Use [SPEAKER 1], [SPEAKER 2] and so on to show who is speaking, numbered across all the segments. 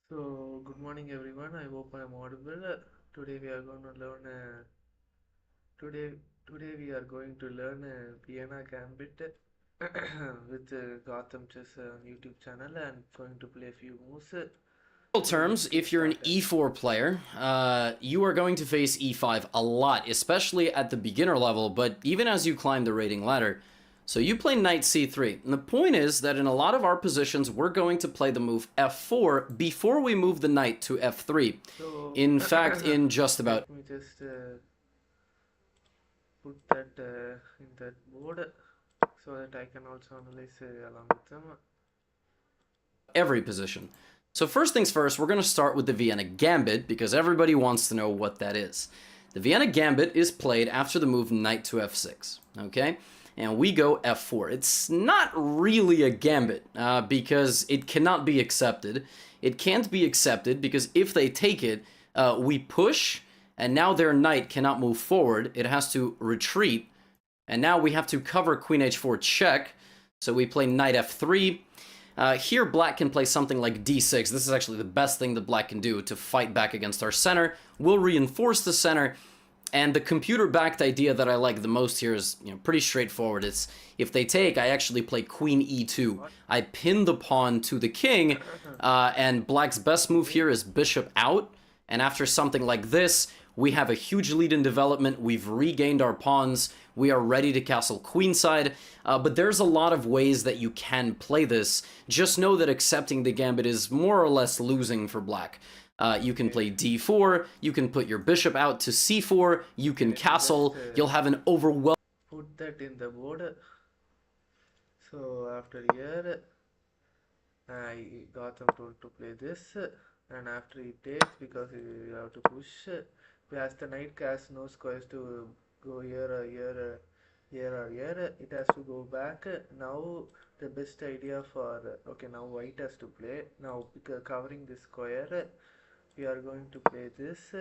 [SPEAKER 1] So, good morning everyone. I hope I am audible. Today we are going to learn. Today, today we are going to learn Vienna Gambit with GothamChess YouTube channel and going to play a few moves. So let's
[SPEAKER 2] Terms,
[SPEAKER 1] get
[SPEAKER 2] if you're an
[SPEAKER 1] started.
[SPEAKER 2] e4 player, you are going to face e5 a lot, especially at the beginner level, but even as you climb the rating ladder. So you play knight c3. And the point is that in a lot of our positions, we're going to play the move f4 before we move the knight to f3.
[SPEAKER 1] So
[SPEAKER 2] In fact, in just about
[SPEAKER 1] let me just put that in that board so that I can also analyze along with them.
[SPEAKER 2] every position. So first things first, we're going to start with the Vienna Gambit because everybody wants to know what that is. The Vienna Gambit is played after the move knight to f6, okay? And we go f4. It's not really a gambit because it cannot be accepted. It can't be accepted because if they take it, we push, and now their knight cannot move forward. It has to retreat, and now we have to cover queen h4 check. So we play knight f3. Here, black can play something like d6. This is actually the best thing that black can do to fight back against our center. We'll reinforce the center, and the computer-backed idea that I like the most here is pretty straightforward. It's if they take, I actually play queen e2.
[SPEAKER 1] What?
[SPEAKER 2] I pin the pawn to the king, and black's best move here is bishop out. And after something like this, we have a huge lead in development. We've regained our pawns. We are ready to castle queenside. But there's a lot of ways that you can play this. Just know that accepting the gambit is more or less losing for black. You can play d4, you can put your bishop out to c4, you can
[SPEAKER 1] Let me just
[SPEAKER 2] castle, you'll have an overwhelming...
[SPEAKER 1] put that in the board. So after here, I got them told to play this, and after he takes, because you have to push, as the knight has no squares to go here or here, here or here, it has to go back. Now the best idea for, okay, now white has to play. Now because covering this square, we are going to play this,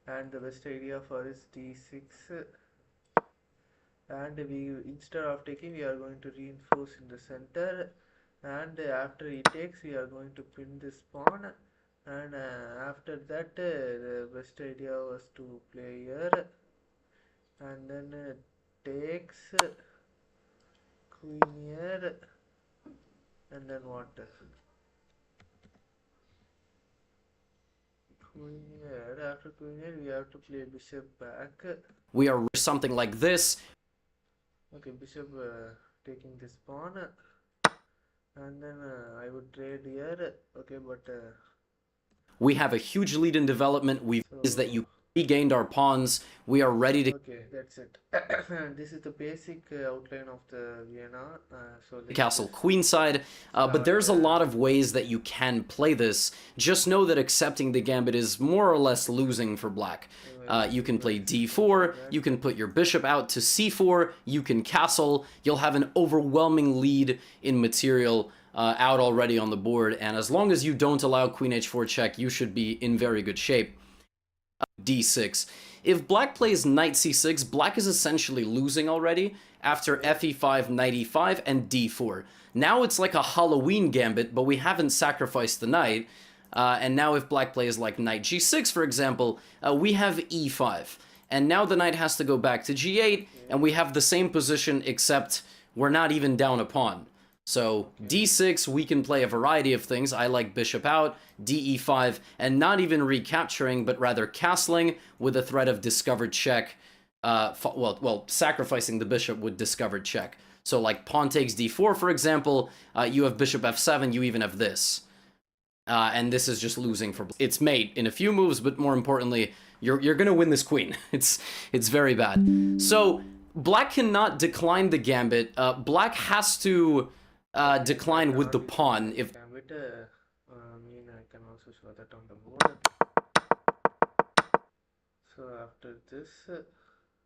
[SPEAKER 1] and the best idea for is d6, and we instead of taking we are going to reinforce in the center, and after he takes we are going to pin this pawn, and after that the best idea was to play here, and then takes queen here, and then what, queen here. After queen here we have to play bishop back.
[SPEAKER 2] We are something like this.
[SPEAKER 1] Okay, bishop taking this pawn, and then I would trade here. Okay, but
[SPEAKER 2] We have a huge lead in development. Is that you
[SPEAKER 1] so
[SPEAKER 2] regained our pawns. We are ready to
[SPEAKER 1] okay, that's it. This is the basic outline of the Vienna. So let's
[SPEAKER 2] castle
[SPEAKER 1] just
[SPEAKER 2] queenside, but
[SPEAKER 1] start.
[SPEAKER 2] there's a lot of ways that you can play this. Just know that accepting the gambit is more or less losing for black. You can play d4, you can put your bishop out to c4, you can castle, you'll have an overwhelming lead in material out already on the board, and as long as you don't allow queen h4 check, you should be in very good shape. d6. If black plays knight c6, black is essentially losing already after fe5, knight e5, and d4. Now it's like a Halloween gambit, but we haven't sacrificed the knight. And now if black plays like knight g6, for example, we have e5. And now the knight has to go back to g8, and we have the same position, except we're not even down a pawn. So d6, we can play a variety of things. I like bishop out, de5, and not even recapturing, but rather castling with a threat of discovered check. Well, sacrificing the bishop with discovered check. So like pawn takes d4, for example, you have bishop f7, you even have this. And this is just losing for... It's mate in a few moves, but more importantly, you're gonna win this queen. It's very bad. So black cannot decline the gambit. Black has to decline with the pawn. If
[SPEAKER 1] Gambit, I mean I can also show that on the board. So after this,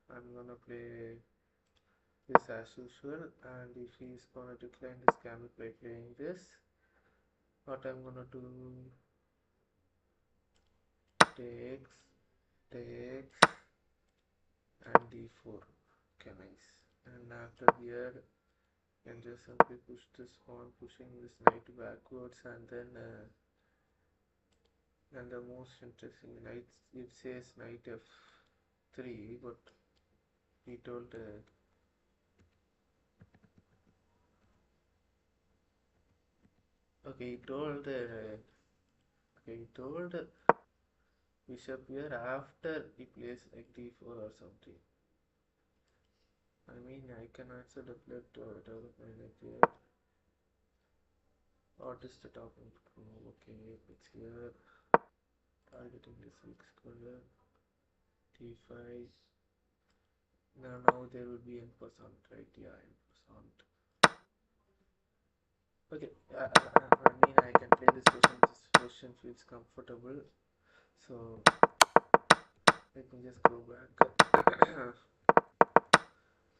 [SPEAKER 1] I'm gonna play this as usual, and if he's gonna decline this gambit by playing this, what I'm gonna do, takes, takes, and d4. Okay, nice. And after here, can just simply push this pawn, pushing this knight backwards, and then And the most interesting knight, it says knight f3, but he told okay, he told bishop here after he plays like d4 or something. I mean, I can also develop development here. What is the top move? Okay, it's here. Targeting this weak square. d5. Now there will be %, right? Yeah, %. Okay, I mean, I can play this position. This position feels comfortable. So let me just go back.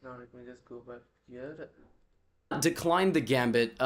[SPEAKER 1] Now let me just go back here.
[SPEAKER 2] Decline the gambit.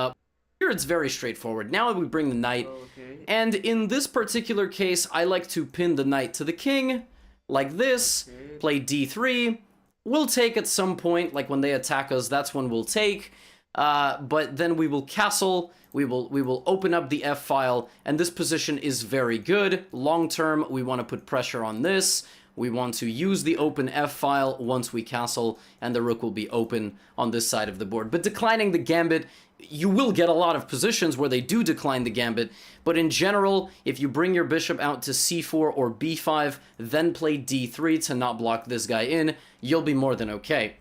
[SPEAKER 2] Here it's very straightforward. Now we bring the knight.
[SPEAKER 1] Okay.
[SPEAKER 2] And in this particular case, I like to pin the knight to the king, like this,
[SPEAKER 1] Okay.
[SPEAKER 2] play d3. We'll take at some point, like when they attack us, that's when we'll take. But then we will castle, we will open up the f-file, and this position is very good. Long term, we want to put pressure on this. We want to use the open f-file once we castle, and the rook will be open on this side of the board. But declining the gambit, you will get a lot of positions where they do decline the gambit, but in general, if you bring your bishop out to c4 or b5, then play d3 to not block this guy in, you'll be more than okay.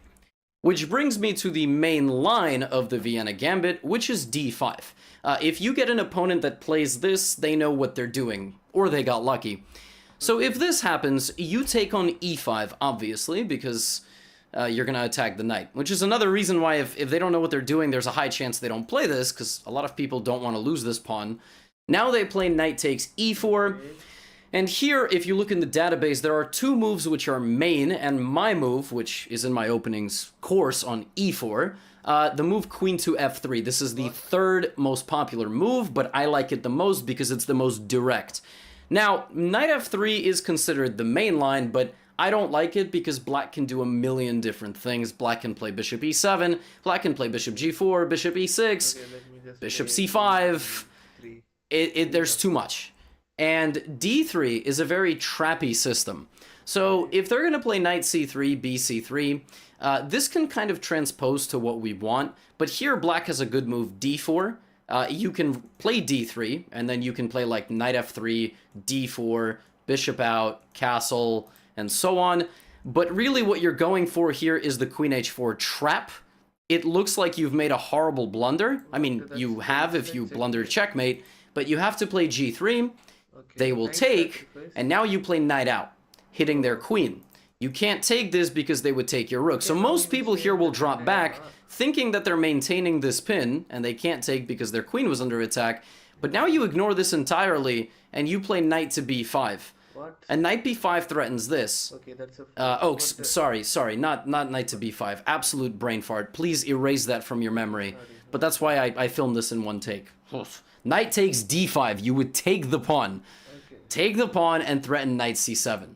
[SPEAKER 2] Which brings me to the main line of the Vienna Gambit, which is d5. If you get an opponent that plays this, they know what they're doing, or they got lucky. So if this happens, you take on e5, obviously, because you're going to attack the knight. Which is another reason why if they don't know what they're doing, there's a high chance they don't play this, because a lot of people don't want to lose this pawn. Now they play knight takes e4. And here, if you look in the database, there are two moves which are main, and my move, which is in my openings course on e4, the move queen to f3. This is the third most popular move, but I like it the most because it's the most direct. Now, knight f3 is considered the main line, but I don't like it because black can do a million different things. Black can play bishop e7, black can play bishop g4, bishop e6,
[SPEAKER 1] Okay,
[SPEAKER 2] bishop c5. There's too much. And d3 is a very trappy system. So if they're going to play knight c3, bc3, this can kind of transpose to what we want. But here black has a good move, d4. You can play d3, and then you can play like knight f3, d4, bishop out, castle, and so on. But really what you're going for here is the queen h4 trap. It looks like you've made a horrible blunder. I mean, you have if you blunder checkmate, but you have to play g3. They will take, and now you play knight out, hitting their queen. You can't take this because they would take your rook. So most people here will drop back, thinking that they're maintaining this pin, and they can't take because their queen was under attack. But now you ignore this entirely, and you play knight to b5.
[SPEAKER 1] What?
[SPEAKER 2] And knight b5 threatens this.
[SPEAKER 1] Okay, that's a...
[SPEAKER 2] sorry, not knight to b5. Absolute brain fart. Please erase that from your memory. But that's why I filmed this in one take. Knight takes d5. You would take the pawn.
[SPEAKER 1] Okay.
[SPEAKER 2] Take the pawn and threaten knight c7.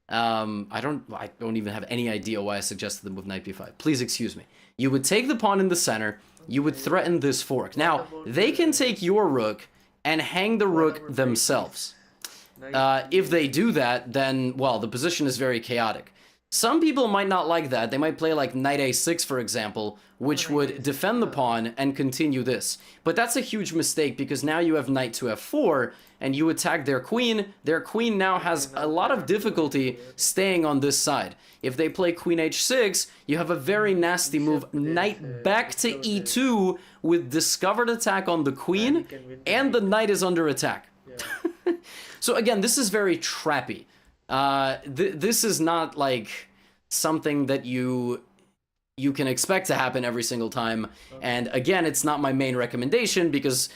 [SPEAKER 2] I don't even have any idea why I suggested the move knight b5. Please excuse me. You would take the pawn in the center. You would threaten this fork. Now, they can take your rook and hang the rook themselves. If they do that, then, well, the position is very chaotic. Some people might not like that. They might play like knight a6, for example, which would defend the pawn and continue this. But that's a huge mistake because now you have knight to f4 and you attack their queen. Their queen now has a lot of difficulty staying on this side. If they play queen h6, you have a very nasty move, knight back to e2 with discovered attack on the queen, and the knight is under attack. So again, this is very trappy. This is not like something that you can expect to happen every single time. And again, it's not my main recommendation because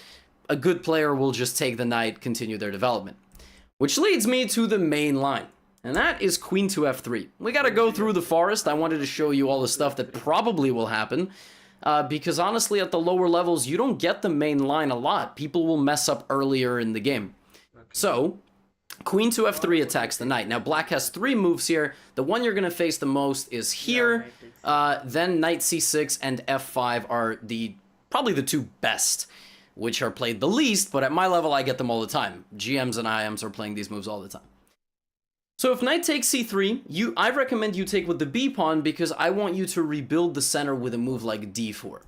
[SPEAKER 2] a good player will just take the knight, continue their development. Which leads me to the main line. And that is queen to f3. We gotta go through the forest. I wanted to show you all the stuff that probably will happen. Because honestly, at the lower levels, you don't get the main line a lot. People will mess up earlier in the game. So, queen to f3 attacks the knight. Now, black has three moves here. The one you're going to face the most is here. Then knight c6 and f5 are probably the two best. which are played the least, but at my level I get them all the time. GMs and IMs are playing these moves all the time. So if knight takes c3, I recommend you take with the b pawn because I want you to rebuild the center with a move like d4.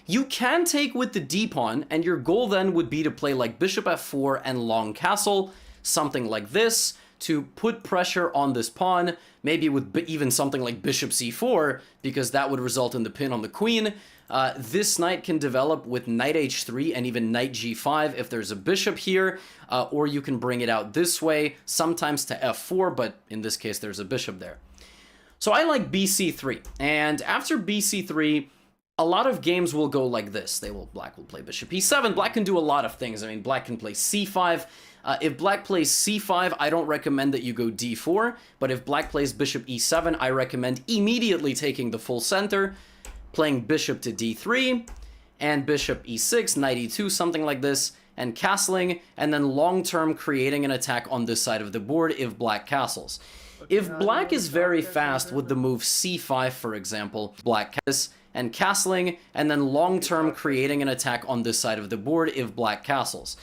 [SPEAKER 2] You can take with the d pawn, and your goal then would be to play like bishop f4 and long castle, something like this, to put pressure on this pawn, maybe with even something like bishop c4, because that would result in the pin on the queen. This knight can develop with knight h3 and even knight g5 if there's a bishop here, or you can bring it out this way, sometimes to f4, but in this case there's a bishop there. So I like bc3, and after bc3, a lot of games will go like this. Black will play bishop e7. Black can do a lot of things. I mean, black can play c5. If black plays c5, I don't recommend that you go d4, but if black plays bishop e7, I recommend immediately taking the full center, playing bishop to d3, and bishop e6, knight e2, something like this, and castling, and then long-term creating an attack on this side of the board if black castles. If black is very fast with the move c5, for example, black castles, and castling, and then long-term creating an attack on this side of the board if black castles.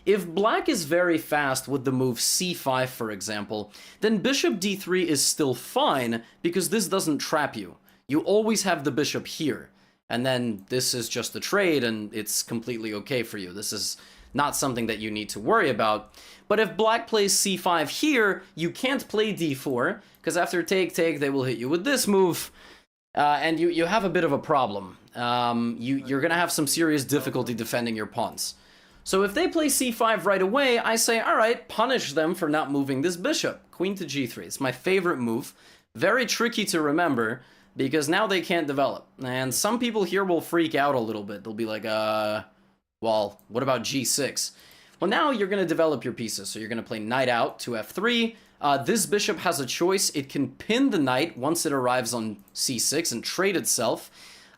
[SPEAKER 2] If black is very fast with the move c5, for example, then bishop d3 is still fine, because this doesn't trap you. You always have the bishop here, and then this is just a trade, and it's completely okay for you. This is not something that you need to worry about. But if black plays c5 here, you can't play d4, because after take, they will hit you with this move, and you have a bit of a problem. You're going to have some serious difficulty defending your pawns. So if they play c5 right away, I say, all right, punish them for not moving this bishop. Queen to g3. It's my favorite move. Very tricky to remember, because now they can't develop. And some people here will freak out a little bit. They'll be like, well, what about g6? Well, now you're going to develop your pieces. So you're going to play knight out to f3. This bishop has a choice. It can pin the knight once it arrives on c6 and trade itself.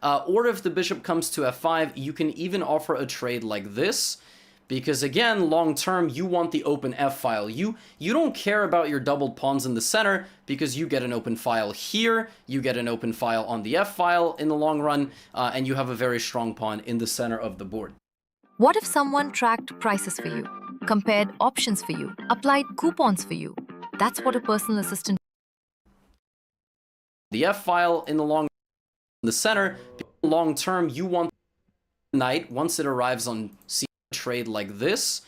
[SPEAKER 2] Or if the bishop comes to f5, you can even offer a trade like this. Because again, long term, you want the open f-file. You don't care about your doubled pawns in the center because you get an open file here, you get an open file on the f-file in the long run, and you have a very strong pawn in the center of the board.
[SPEAKER 3] What if someone tracked prices for you, compared options for you, applied coupons for you? That's what a personal assistant.
[SPEAKER 2] The f-file in the center, long term, you want the knight once it arrives on c trade like this,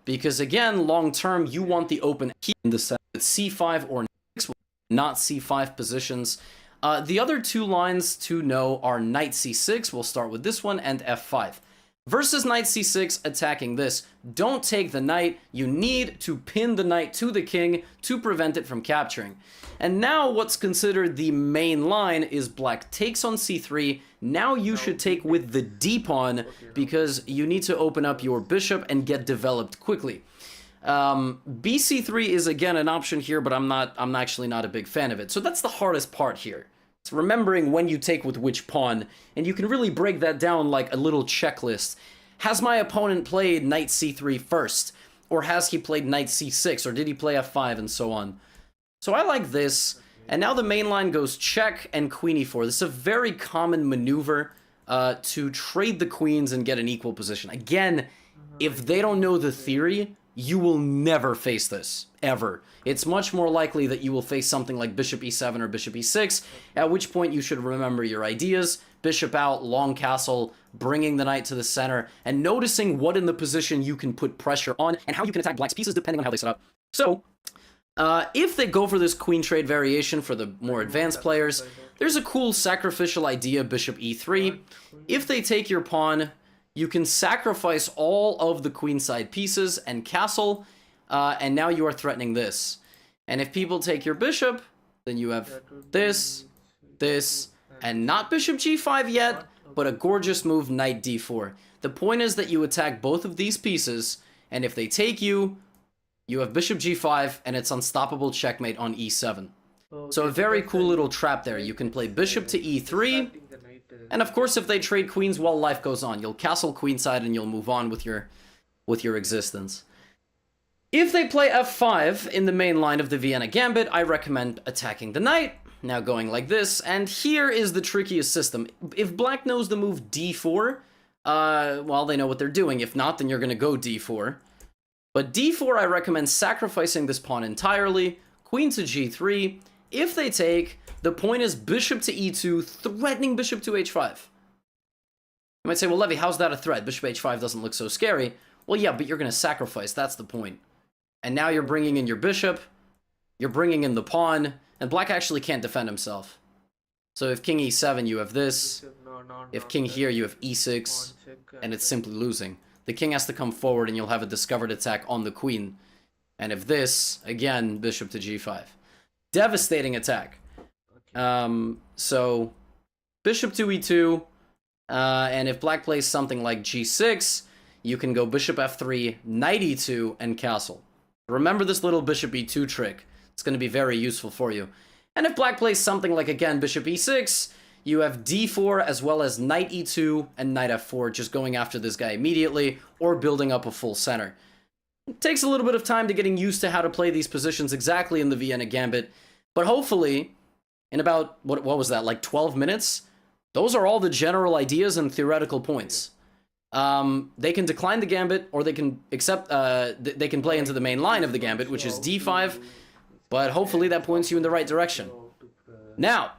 [SPEAKER 2] because again, long term, you want the open in the center. c5 or not c5 positions. The other two lines to know are knight c6, we'll start with this one, and f5. Versus knight c6 attacking this. Don't take the knight, you need to pin the knight to the king to prevent it from capturing. And now what's considered the main line is black takes on c3. Now you should take with the d-pawn because you need to open up your bishop and get developed quickly. bc3 is again an option here, but I'm actually not a big fan of it. So that's the hardest part here. It's remembering when you take with which pawn, and you can really break that down like a little checklist. Has my opponent played knight c3 first? Or has he played knight c6? Or did he play f5 and so on? So I like this, and now the main line goes check and queen e4. This is a very common maneuver to trade the queens and get an equal position. Again, if they don't know the theory, you will never face this, ever. It's much more likely that you will face something like bishop e7 or bishop e6, at which point you should remember your ideas, bishop out, long castle, bringing the knight to the center, and noticing what in the position you can put pressure on, and how you can attack black's pieces depending on how they set up. So, if they go for this queen trade variation for the more advanced players, there's a cool sacrificial idea, bishop e3. If they take your pawn, you can sacrifice all of the queenside pieces and castle, and now you are threatening this. And if people take your bishop, then you have this, and not bishop g5 yet, but a gorgeous move, knight d4. The point is that you attack both of these pieces, and if they take you, you have bishop g5, and it's unstoppable checkmate on e7. So a very cool little trap there. You can play bishop to e3, and of course if they trade queens while life goes on, you'll castle queenside and you'll move on with your existence. If they play f5 in the main line of the Vienna Gambit, I recommend attacking the knight, now going like this, and here is the trickiest system. If black knows the move d4, well, they know what they're doing. If not, then you're going to go d4. But d4, I recommend sacrificing this pawn entirely. Queen to g3. If they take, the point is bishop to e2, threatening bishop to h5. You might say, well, Levy, how's that a threat? Bishop h5 doesn't look so scary. Well, yeah, but you're going to sacrifice. That's the point. And now you're bringing in your bishop. You're bringing in the pawn. And black actually can't defend himself. So if king e7, you have this. If king here, you have e6. And it's simply losing. The king has to come forward and you'll have a discovered attack on the queen. And if this, again, bishop to g5. Devastating attack. So bishop to e2. And if black plays something like g6, you can go bishop f3, knight e2, and castle. Remember this little bishop e2 trick. It's going to be very useful for you. And if black plays something like, again, bishop e6, you have d4 as well as knight e2 and knight f4, just going after this guy immediately, or building up a full center. It takes a little bit of time to getting used to how to play these positions exactly in the Vienna Gambit, but hopefully, in about, what was that, like 12 minutes? Those are all the general ideas and theoretical points. They can decline the gambit, or they can accept, they can play into the main line of the gambit, which is d5, but hopefully that points you in the right direction. Now,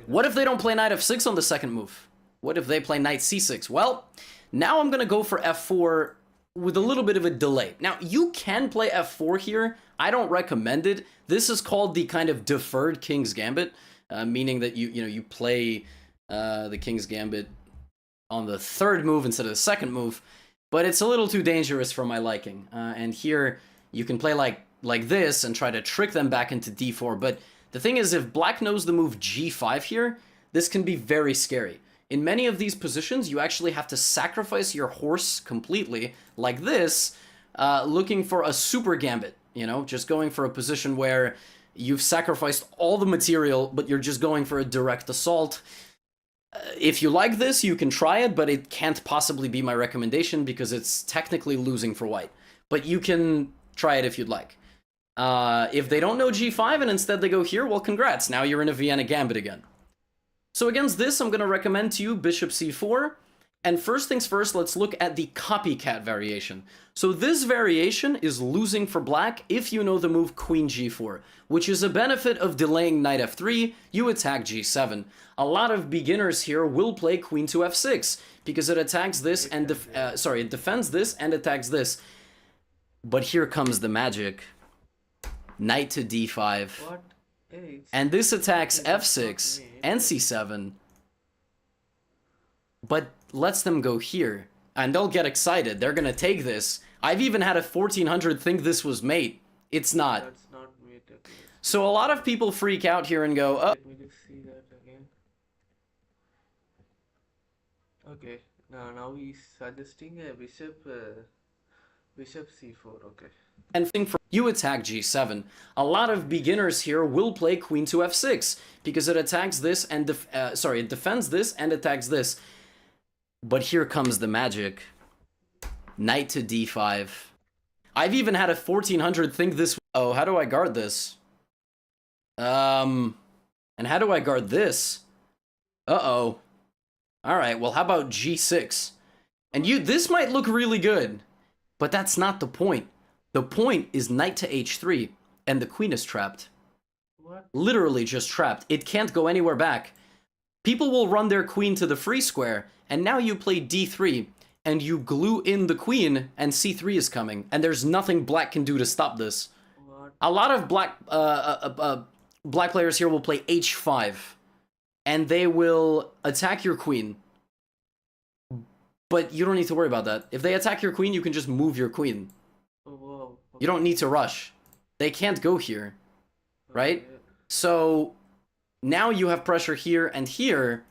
[SPEAKER 2] what if they don't play knight f6 on the second move? What if they play knight c6? Well, now I'm going to go for f4 with a little bit of a delay. Now, you can play f4 here. I don't recommend it. This is called the kind of deferred King's Gambit, meaning that you play the King's Gambit on the third move instead of the second move, but it's a little too dangerous for my liking. And here, you can play like this and try to trick them back into d4, but the thing is, if black knows the move g5 here, this can be very scary. In many of these positions, you actually have to sacrifice your horse completely, like this, looking for a super gambit, just going for a position where you've sacrificed all the material, but you're just going for a direct assault. If you like this, you can try it, but it can't possibly be my recommendation because it's technically losing for white. But you can try it if you'd like. If they don't know g5 and instead they go here, well, congrats. Now you're in a Vienna Gambit again. So against this, I'm going to recommend to you bishop c4. And first things first, let's look at the copycat variation. So this variation is losing for black if you know the move queen g4, which is a benefit of delaying knight f3, you attack g7. A lot of beginners here will play queen to f6 because it attacks this and it defends this and attacks this. But here comes the magic. Knight to d5.
[SPEAKER 1] What? Hey,
[SPEAKER 2] And this attacks f6 and c7. But lets them go here. And they'll get excited. They're gonna take this. I've even had a 1400 think this was mate. It's not.
[SPEAKER 1] that's not mate. Okay.
[SPEAKER 2] So a lot of people freak out here and go, oh,
[SPEAKER 1] Let me just see that again. Okay. Now he's suggesting a bishop c4. Okay.
[SPEAKER 2] and thing for you attack g7. A lot of beginners here will play queen to f6 because it attacks this and it defends this and attacks this. But here comes the magic. Knight to d5. I've even had a 1400 think this. Oh, how do I guard this? And how do I guard this? Uh-oh. All right, well, how about g6? And this might look really good, but that's not the point. The point is knight to h3, and the queen is trapped.
[SPEAKER 1] What?
[SPEAKER 2] Literally just trapped. It can't go anywhere back. People will run their queen to the free square, and now you play d3, and you glue in the queen, and c3 is coming, and there's nothing black can do to stop this.
[SPEAKER 1] What?
[SPEAKER 2] A lot of black players here will play h5, and they will attack your queen. But you don't need to worry about that. If they attack your queen, you can just move your queen.
[SPEAKER 1] Oh, wow. Okay.
[SPEAKER 2] You don't need to rush. They can't go here, right?
[SPEAKER 1] Okay.
[SPEAKER 2] So now you have pressure here and here,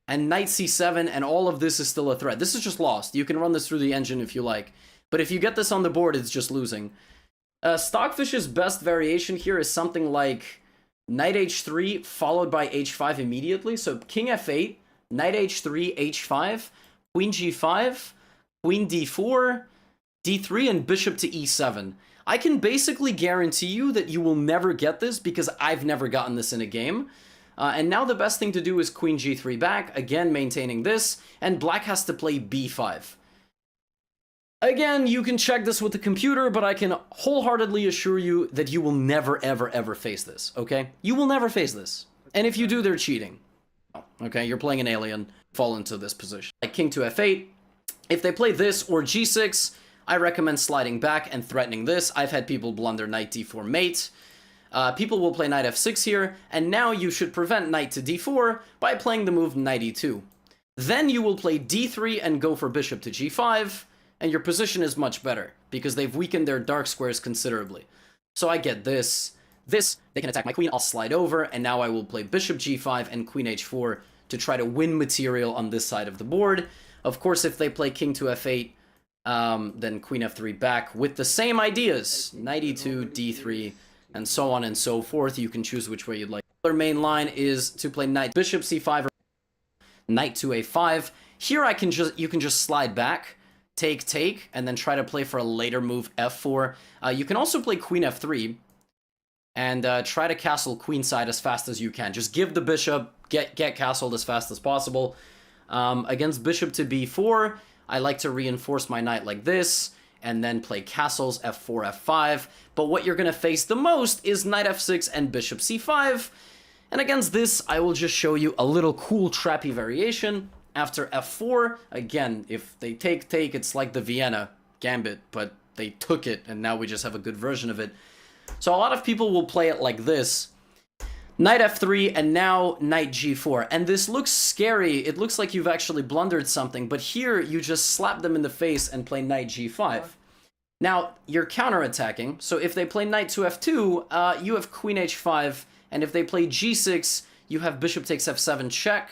[SPEAKER 2] and knight c7, and all of this is still a threat. This is just lost. You can run this through the engine if you like. But if you get this on the board, it's just losing. Stockfish's best variation here is something like knight h3 followed by h5 immediately. So king f8, knight h3, h5, queen g5, queen d4, d3, and bishop to e7. I can basically guarantee you that you will never get this because I've never gotten this in a game. And now the best thing to do is queen g3 back, again maintaining this, and black has to play b5. Again, you can check this with the computer, but I can wholeheartedly assure you that you will never, ever, ever face this, okay? You will never face this. And if you do, they're cheating. Okay, you're playing an alien, fall into this position. Like king to f8. If they play this or g6, I recommend sliding back and threatening this. I've had people blunder knight d4 mate. People will play knight f6 here, and now you should prevent knight to d4 by playing the move knight e2. Then you will play d3 and go for bishop to g5, and your position is much better, because they've weakened their dark squares considerably. So I get this. This, they can attack my queen, I'll slide over, and now I will play bishop g5 and queen h4 to try to win material on this side of the board. Of course, if they play king to f8, then queen f3 back with the same ideas. Knight e2, d3, and so on and so forth. You can choose which way you'd like. Their main line is to play knight bishop c5 or knight to a5. Here you can just slide back, take, and then try to play for a later move f4. You can also play queen f3 and try to castle queenside as fast as you can. Just give the bishop, get castled as fast as possible. Against bishop to b4, I like to reinforce my knight like this, and then play castles f4, f5. But what you're going to face the most is knight f6 and bishop c5. And against this, I will just show you a little cool trappy variation. After f4, again, if they take, it's like the Vienna gambit, but they took it, and now we just have a good version of it. So a lot of people will play it like this. Knight f3, and now knight g4. And this looks scary. It looks like you've actually blundered something, but here you just slap them in the face and play knight g5. Now, you're counterattacking, so if they play knight to f2, you have queen h5, and if they play g6, you have bishop takes f7 check,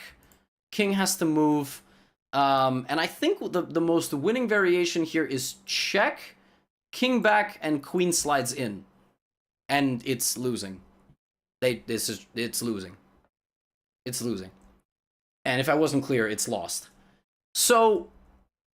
[SPEAKER 2] king has to move, and I think the most winning variation here is check, king back, and queen slides in. And it's losing. It's losing. It's losing. And if I wasn't clear, it's lost. So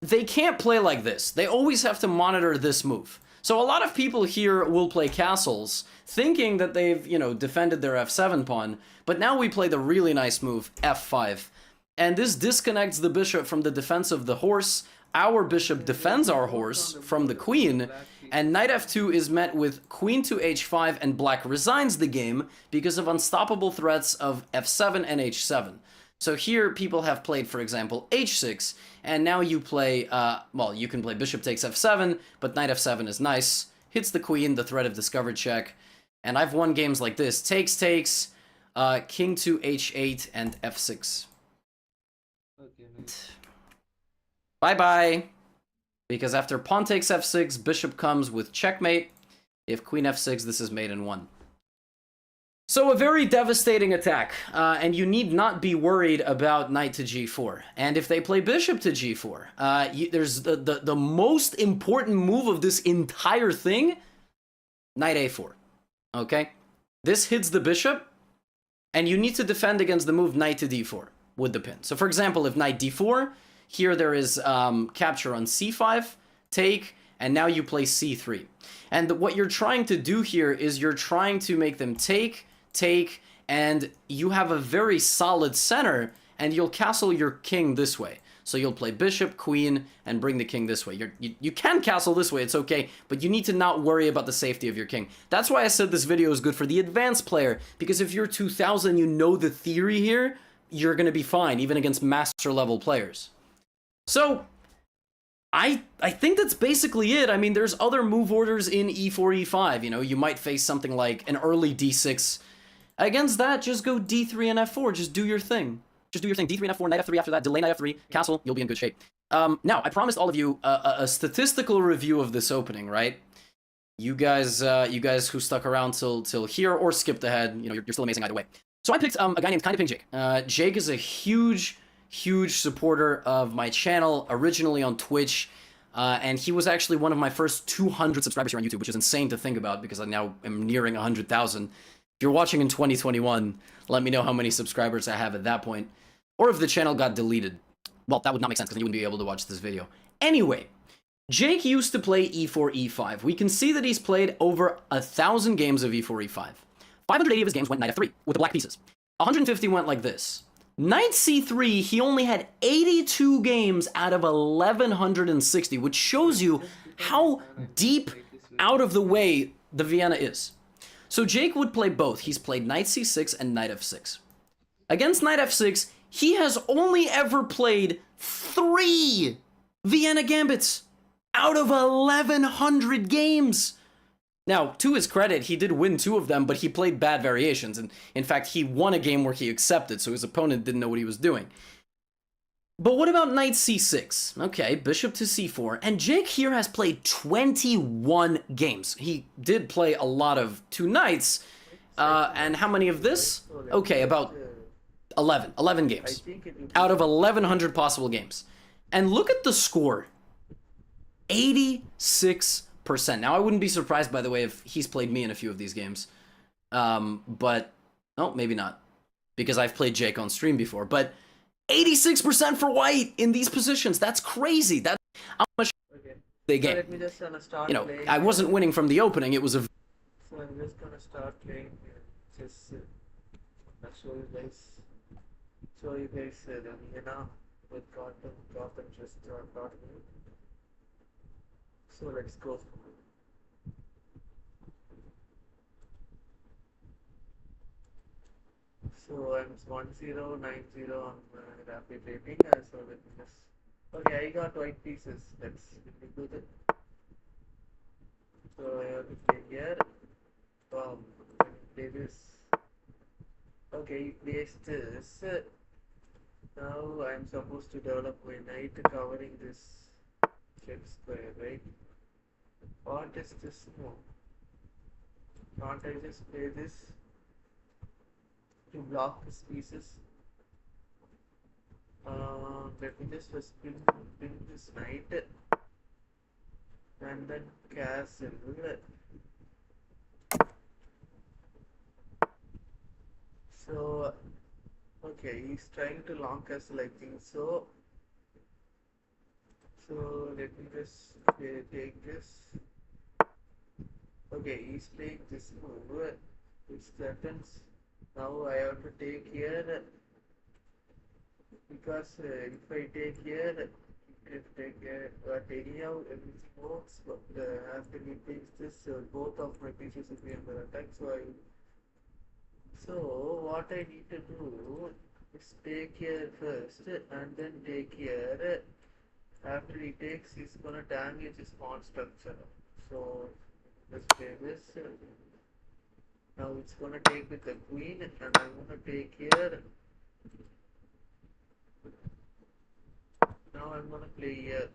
[SPEAKER 2] they can't play like this. They always have to monitor this move. So a lot of people here will play castles, thinking that they've, defended their f7 pawn, but now we play the really nice move, f5. And this disconnects the bishop from the defense of the horse. Our bishop defends our horse from the queen, and knight f2 is met with queen to h5, and black resigns the game because of unstoppable threats of f7 and h7. So here people have played, for example, h6, and now you play, you can play bishop takes f7, but knight f7 is nice, hits the queen, the threat of discovered check, and I've won games like this, takes, king to h8, and f6. Okay, bye-bye. Because after pawn takes f6, bishop comes with checkmate. If queen f6, this is mate in 1. So a very devastating attack, and you need not be worried about knight to g4. And if they play bishop to g4, there's the most important move of this entire thing, knight a4. Okay? This hits the bishop, and you need to defend against the move knight to d4 with the pin. So for example, if knight d4, here there is capture on c5, take, and now you play c3. And what you're trying to do here is you're trying to make them take, and you have a very solid center, and you'll castle your king this way. So you'll play bishop, queen, and bring the king this way. You can castle this way, it's okay, but you need to not worry about the safety of your king. That's why I said this video is good for the advanced player, because if you're 2000, you know the theory here, you're going to be fine, even against master level players. So, I think that's basically it. I mean, there's other move orders in e4, e5. You might face something like an early d6. Against that, just go d3 and f4. Just do your thing. Just do your thing. d3 and f4, knight f3 after that, delay knight f3, castle, you'll be in good shape. Now, I promised all of you a statistical review of this opening, right? You guys who stuck around till here or skipped ahead, you're still amazing either way. So I picked a guy named Kinda Ping Jake. Jake is a huge supporter of my channel, originally on Twitch, and he was actually one of my first 200 subscribers here on YouTube, which is insane to think about because I now am nearing 100,000. If you're watching in 2021, let me know how many subscribers I have at that point, or if the channel got deleted. Well, that would not make sense because you wouldn't be able to watch this video. Anyway, Jake used to play e4, e5. We can see that he's played over 1,000 games of e4, e5. 580 of his games went knight f3 with the black pieces. 150 went like this. Knight c3, he only had 82 games out of 1160, which shows you how deep out of the way the Vienna is. So Jake would play both. He's played knight c6 and knight f6. Against knight f6, he has only ever played 3 Vienna gambits out of 1100 games. Now, to his credit, he did win 2 of them, but he played bad variations. And in fact, he won a game where he accepted, so his opponent didn't know what he was doing. But what about knight c6? Okay, bishop to c4. And Jake here has played 21 games. He did play a lot of 2 knights. And how many of this? Okay, about 11. 11 games. Out of 1,100 possible games. And look at the score. 86%. Now, I wouldn't be surprised, by the way, if he's played me in a few of these games. But, oh, maybe not. Because I've played Jake on stream before. But 86% for white in these positions. That's crazy. That's how much they game.
[SPEAKER 1] Let me just start
[SPEAKER 2] You know,
[SPEAKER 1] playing.
[SPEAKER 2] I wasn't winning from the opening. It was a...
[SPEAKER 1] So I'm just gonna start playing chess. I'll show you guys the Vienna with GothamChess. So let's go. So I'm 1090 on rapid rating. So let me just. Okay, I got white pieces. Let's do it. So I have to play here. Let me play this. Okay, he plays this. Now I'm supposed to develop my knight covering this check square, right? What is this? No. Can't I just play this to block his pieces? Let me just spin this knight and then castle. So, okay, he's trying to long castle, I think so. So let me just take this. Okay, he's playing this move, which threatens. Now I have to take here, because if I take here, if take but anyhow everything works. But after he takes this, both of my pieces will be under attack. So what I need to do is take here first, and then take here. After he takes, he's gonna damage his pawn structure. So let's play this. Now it's gonna take with the queen, and I'm gonna take here. Now I'm gonna play here.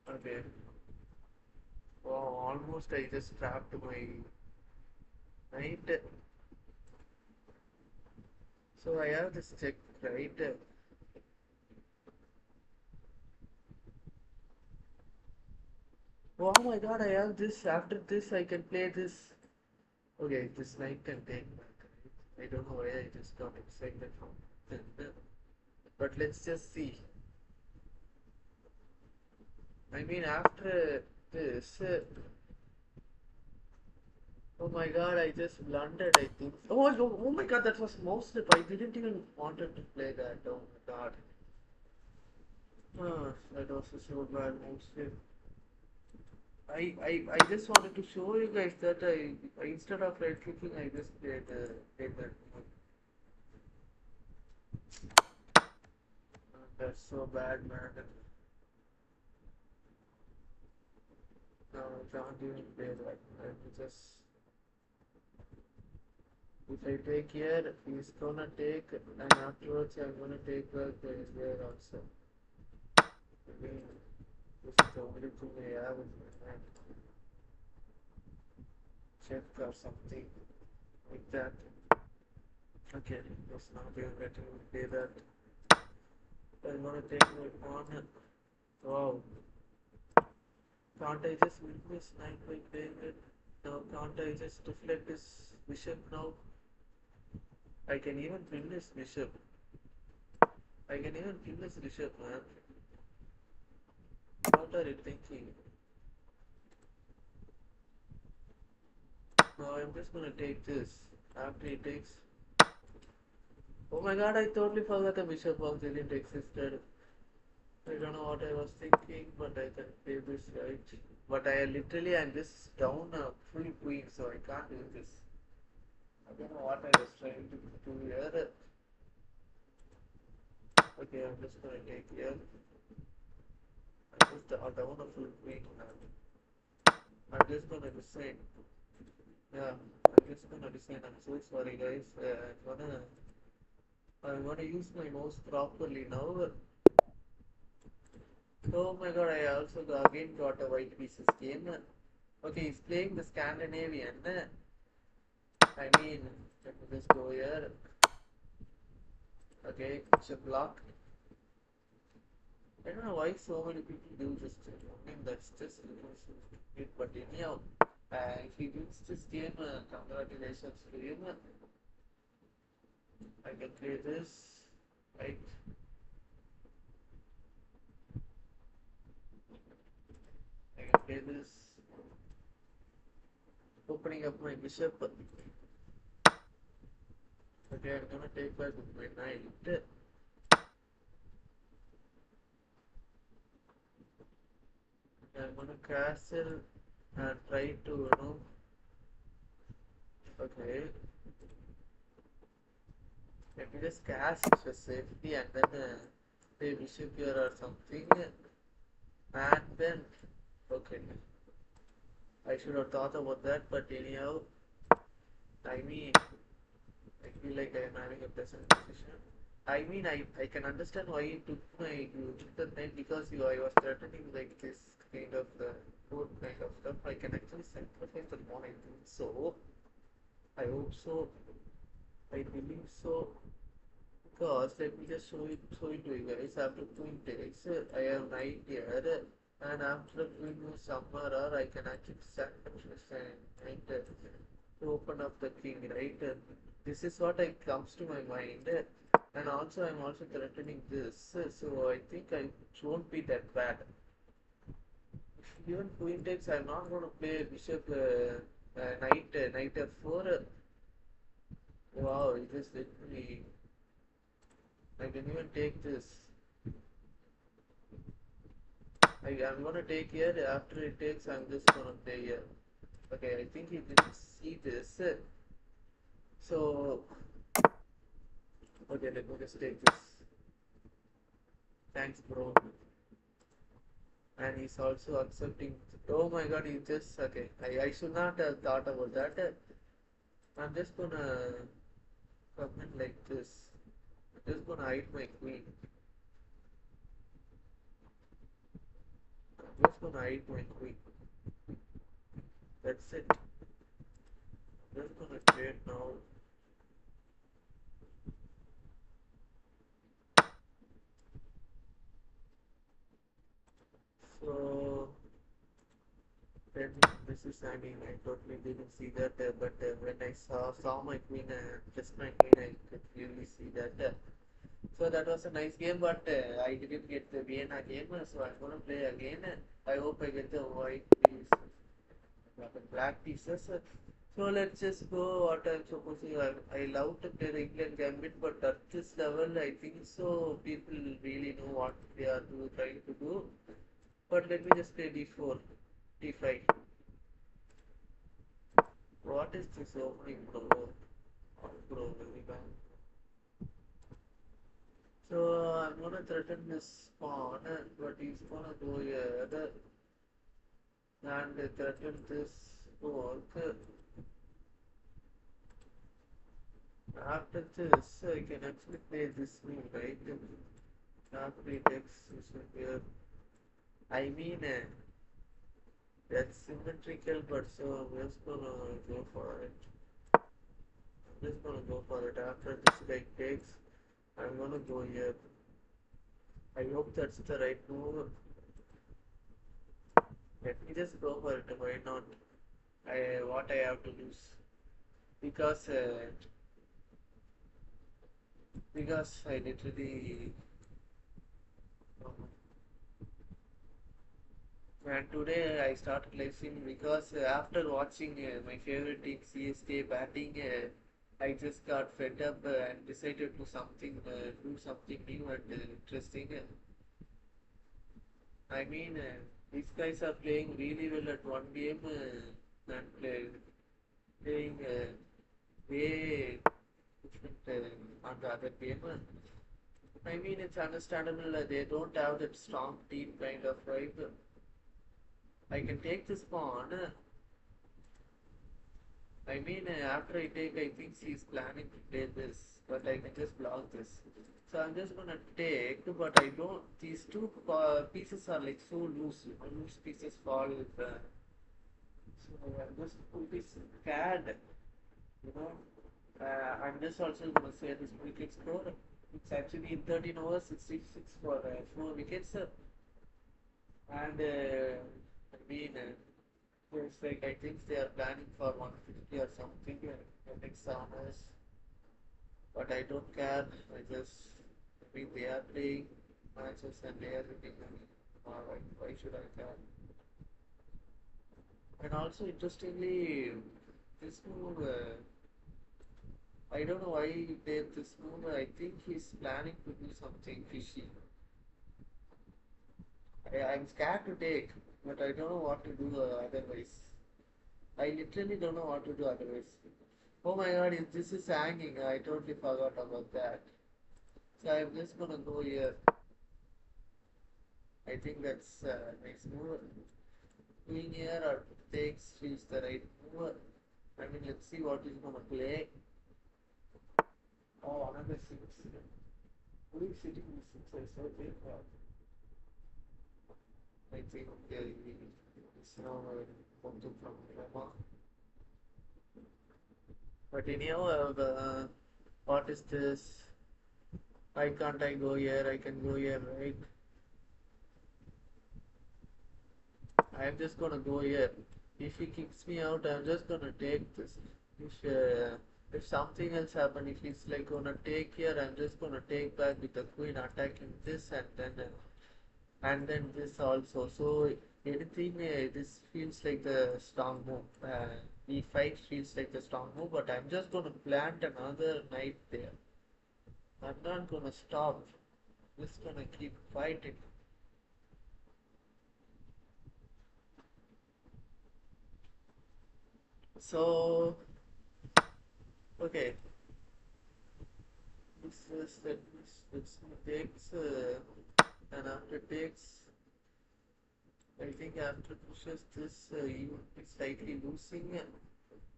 [SPEAKER 1] Okay. Wow, almost I just trapped my knight. So I have this check, right? Oh my god, I have this. After this, I can play this. Okay, this knight can take back. I don't know why I just got excited from. But let's just see. I mean, after this. Oh my god, I just blundered, I think. Oh my god, that was mouse slip. I didn't even wanted to play that. Oh my god. That was so bad mouse slip. I just wanted to show you guys that I instead of right clicking, I just played that. That's so bad, man. No, I can't even play that. Let me just. If I take here, he's gonna take, and afterwards I'm gonna take back there also. I mean, this is the only thing I have in my hand. Check or something like that. Okay, let's not even let him play that. I'm gonna take my pawn. Wow. Can't I just win this knight by playing it? Now can't I just deflect this bishop now? I can even win this bishop. I can even kill this bishop, man. What are you thinking? Now I'm just gonna take this. After he takes. Oh my god, I totally forgot the bishop of didn't existed. I don't know what I was thinking, but I can play this right. But I'm just down a full queen, so I can't do this. I don't know what I was trying to do here. Okay, I'm just gonna take here. I'm just down a full queen now. I'm just gonna decide. Yeah, I'm just gonna decide. I'm so sorry, guys. I'm gonna use my mouse properly now. Oh my god, I also again got a white pieces game. Okay, he's playing the Scandinavian. I mean, let me just go here. Okay, it's a block. I don't know why so many people do this. I mean, that's just stupid. But anyhow, if he wins this game, congratulations to him. I can play this, right? I can play this, opening up my bishop. Okay, I'm gonna take back with my knight. I'm gonna castle and try to, okay. Let me just cast for safety and then play bishop here or something. And then, okay. I should have thought about that, but anyhow, I mean, I feel like I am having a pleasant position. I mean, I can understand why you took the knight because I was threatening like this kind of board kind of stuff. I can actually sacrifice the pawn. I think so. I hope so. I believe so. Because let me just show it to you guys. After queen takes, I have knight here, and after queen moves somewhere, or I can actually sacrifice a knight to open up the king, right? This is what comes to my mind. And also, I'm also threatening this, so I think I won't be that bad. Even queen takes, I'm not going to play bishop, knight f4. Wow, it just let me. I can even take this. I'm going to take here. After it takes, I'm just going to play here. Okay, I think he didn't see this. So, okay, let me just take this. Thanks, bro. And he's also accepting. Oh my god, he just. Okay, I should not have thought about that. I'm just gonna come in like this. I'm just gonna hide my queen. I'm just gonna hide my queen. That's it. I'm just gonna trade now. So then this is, I mean, I totally didn't see that, but when I saw my queen, just my queen, I could clearly see that. So that was a nice game, but I didn't get the Vienna game, so I'm gonna play again. I hope I get the white piece, the black pieces. So let's just go. What I'm supposed to. I love to play the England gambit, but at this level, I think so. People really know what they are trying to do. But let me just play d4, d5. What is this opening, bro? Bro, very bad. So I'm gonna threaten this pawn, but he's gonna go here and threaten this work. After this, I can actually play this move, right? After he takes this one here. I mean, that's symmetrical, but so I'm just gonna go for it. I'm just gonna go for it. After this guy takes, I'm gonna go here. I hope that's the right move. Let me just go for it. Why not? What I have to lose? Because I literally And today I started listening because after watching my favorite team CSK batting, I just got fed up and decided to do something new and interesting. I mean, these guys are playing really well at one game and playing way different on the other game. I mean, it's understandable they don't have that strong team kind of vibe. I can take this pawn. I mean, after I take, I think she's planning to play this, but I can just block this. So I'm just gonna take, but I don't. These two pieces are like so loose. Loose pieces fall. So I'm just pretty scared. You know, I'm just also gonna say this wicket score. It's actually in 13 overs, 66 for 4 wickets. And I mean, it's like I think they are planning for 150 or something the next hours. But I don't care. I mean, they are playing matches and they are winning. Why should I care? And also, interestingly, this move, I don't know why he did this move. I think he's planning to do something fishy. I'm scared to take, but I don't know what to do otherwise. I literally don't know what to do otherwise. Oh my god, if this is hanging, I totally forgot about that. So I'm just gonna go here. I think that's nice move. Queen here or takes is the right move. I mean, let's see what he's gonna play. Oh, another six. Who is sitting in six? I saw it. I think it's now Pontu from Roma. But anyhow, what is this? Why can't I go here? I can go here, right? I'm just gonna go here. If he kicks me out, I'm just gonna take this. If something else happen, if he's like gonna take here, I'm just gonna take back with the queen attacking this and then this also. So anything this feels like the strong move. E5 feels like the strong move, but I'm just gonna plant another knight there. I'm not gonna stop. Just gonna keep fighting. So okay, this is this takes and after takes. I think after pushes this, you would be slightly losing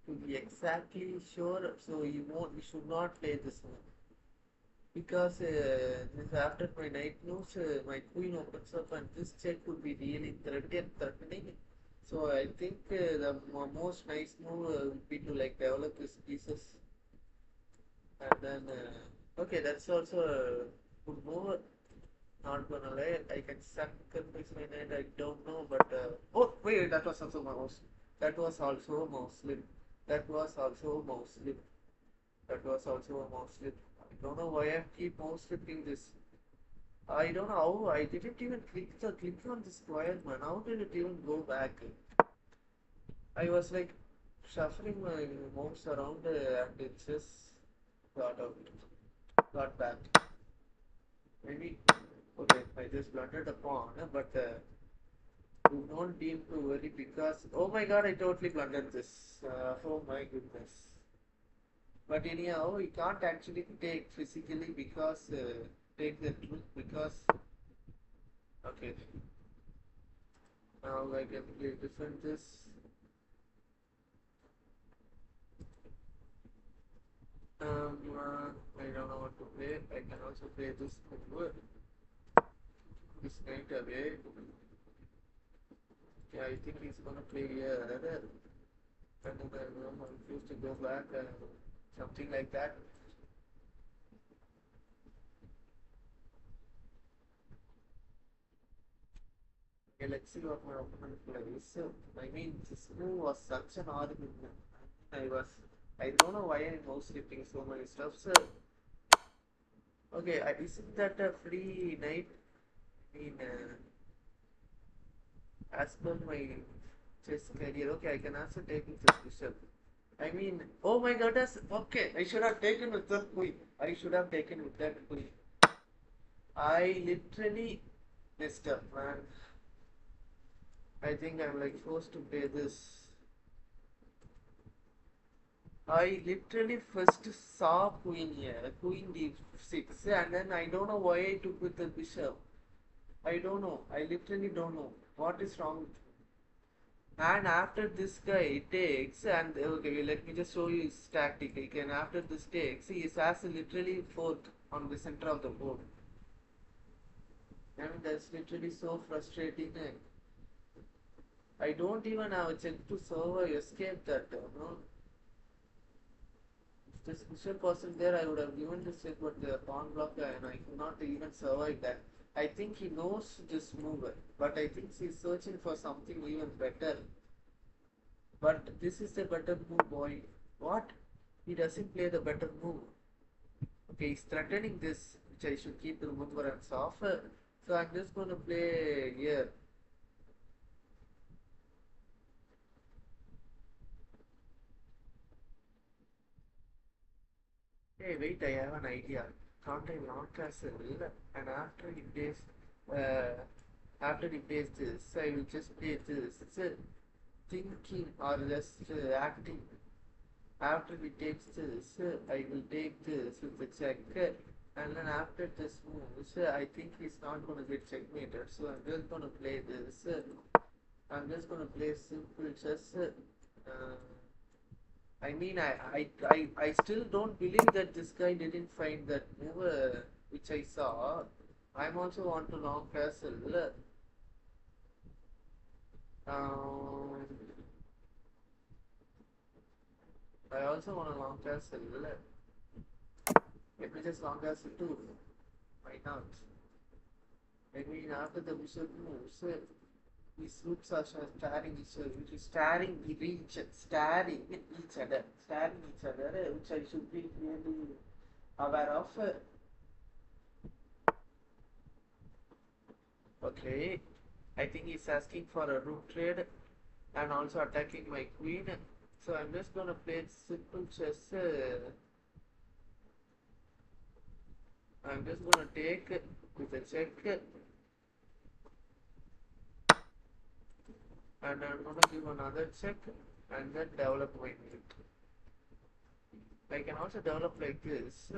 [SPEAKER 1] to be exactly sure. So you should not play this one because this after my knight moves, my queen opens up, and this check would be really threatening. So I think the most nice move would be to like develop these pieces, and then okay, that's also a good move. Not gonna lie, I can sacrifice my knight. I don't know, but oh wait, that was also mouse. That was also a mouse slip. That was also a mouse slip. That was also a mouse slip. I don't know why I keep mouse slipping this. I don't know how. I didn't even click on the square, man. How did it even go back? I was like shuffling my mouse around and it just got out, got back. Maybe okay. I just blundered the pawn, but you don't deem to worry because oh my god, I totally blundered this. Oh my goodness. But anyhow, you can't actually take physically because take the truth because okay. Now I can play different this. I don't know what to play. I can also play this move. This knight away. Yeah, I think he's gonna play here. And then I'm confused to go back. Something like that. Okay, let's see what my opponent plays. So, I mean, this move was such an argument. I don't know why I'm mouse slipping so many stuff. So, okay, isn't that a free knight? I mean, as per my chess career, okay, I can also take with this bishop. I mean, oh my goodness, okay, I should have taken with the queen. I should have taken with that queen. I literally messed up, man. I think I'm like forced to play this. I literally first saw queen here, queen d6, and then I don't know why I took with the bishop. I don't know. I literally don't know what is wrong with me. And after this guy takes, and okay, let me just show you his tactic. Again, after this takes, he has literally fourth on the center of the board. I mean, that's literally so frustrating. I don't even have a check to survive, escape that. No? If this bishop wasn't there, I would have given this check, but the pawn block, and I could not even survive that. I think he knows this move, but I think he's searching for something even better. But this is the better move, boy. What? He doesn't play the better move. Okay, he's threatening this, which I should keep the remonstrance off. So I'm just going to play here. Hey, wait, I have an idea. Can't I long castle? And uh, after he plays this, I will just play this. It's a thinking or just acting. After he takes this, I will take this with the check. And then after this moves, I think he's not going to get checkmated. So I'm just going to play this. I'm just going to play simple chess. I mean, I still don't believe that this guy didn't find that move which I saw. I'm also want to long castle. Um, I also want a long castle. Let me just long castle too. Why not? I mean, after the bishop moves, these roots are staring each other, which is staring staring each other, which I should be really aware of. Okay, I think he's asking for a rook trade and also attacking my queen. So I'm just gonna play simple chess. I'm just gonna take with a check, and I'm gonna give another check and then develop my mate. I can also develop like this.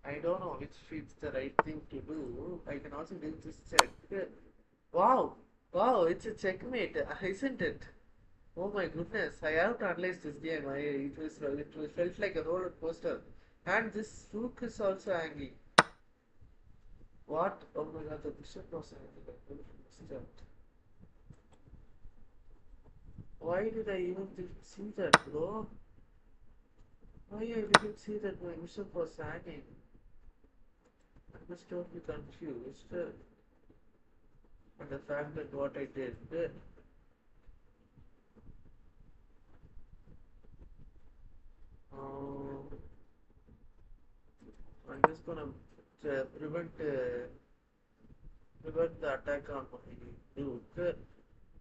[SPEAKER 1] I don't know which is the right thing to do. I can also do this check. Wow, wow, it's a checkmate, isn't it? Oh my goodness, I have to analyze this game. It felt like a roller coaster. And this rook is also angry. What? Oh my god, the bishop was angry. I couldn't understand. Why did I even didn't see that, bro? Why I didn't see that my bishop was hanging? I was totally confused. And the fact that what I did. Um, I'm just gonna prevent the attack on my duke.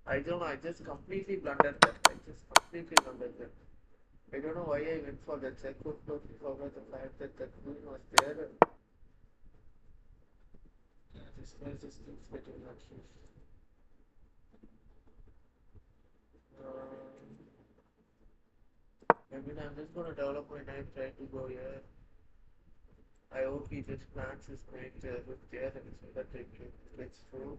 [SPEAKER 1] I don't know, I just completely blundered that. I just completely blundered that. I don't know why I went for that. I could totally forget the fact that the queen was there. Yeah, this guy just keeps getting lucky. I mean, I'm just gonna develop my knife, try to go here. I hope he just plants his knight with there and so that it gets through.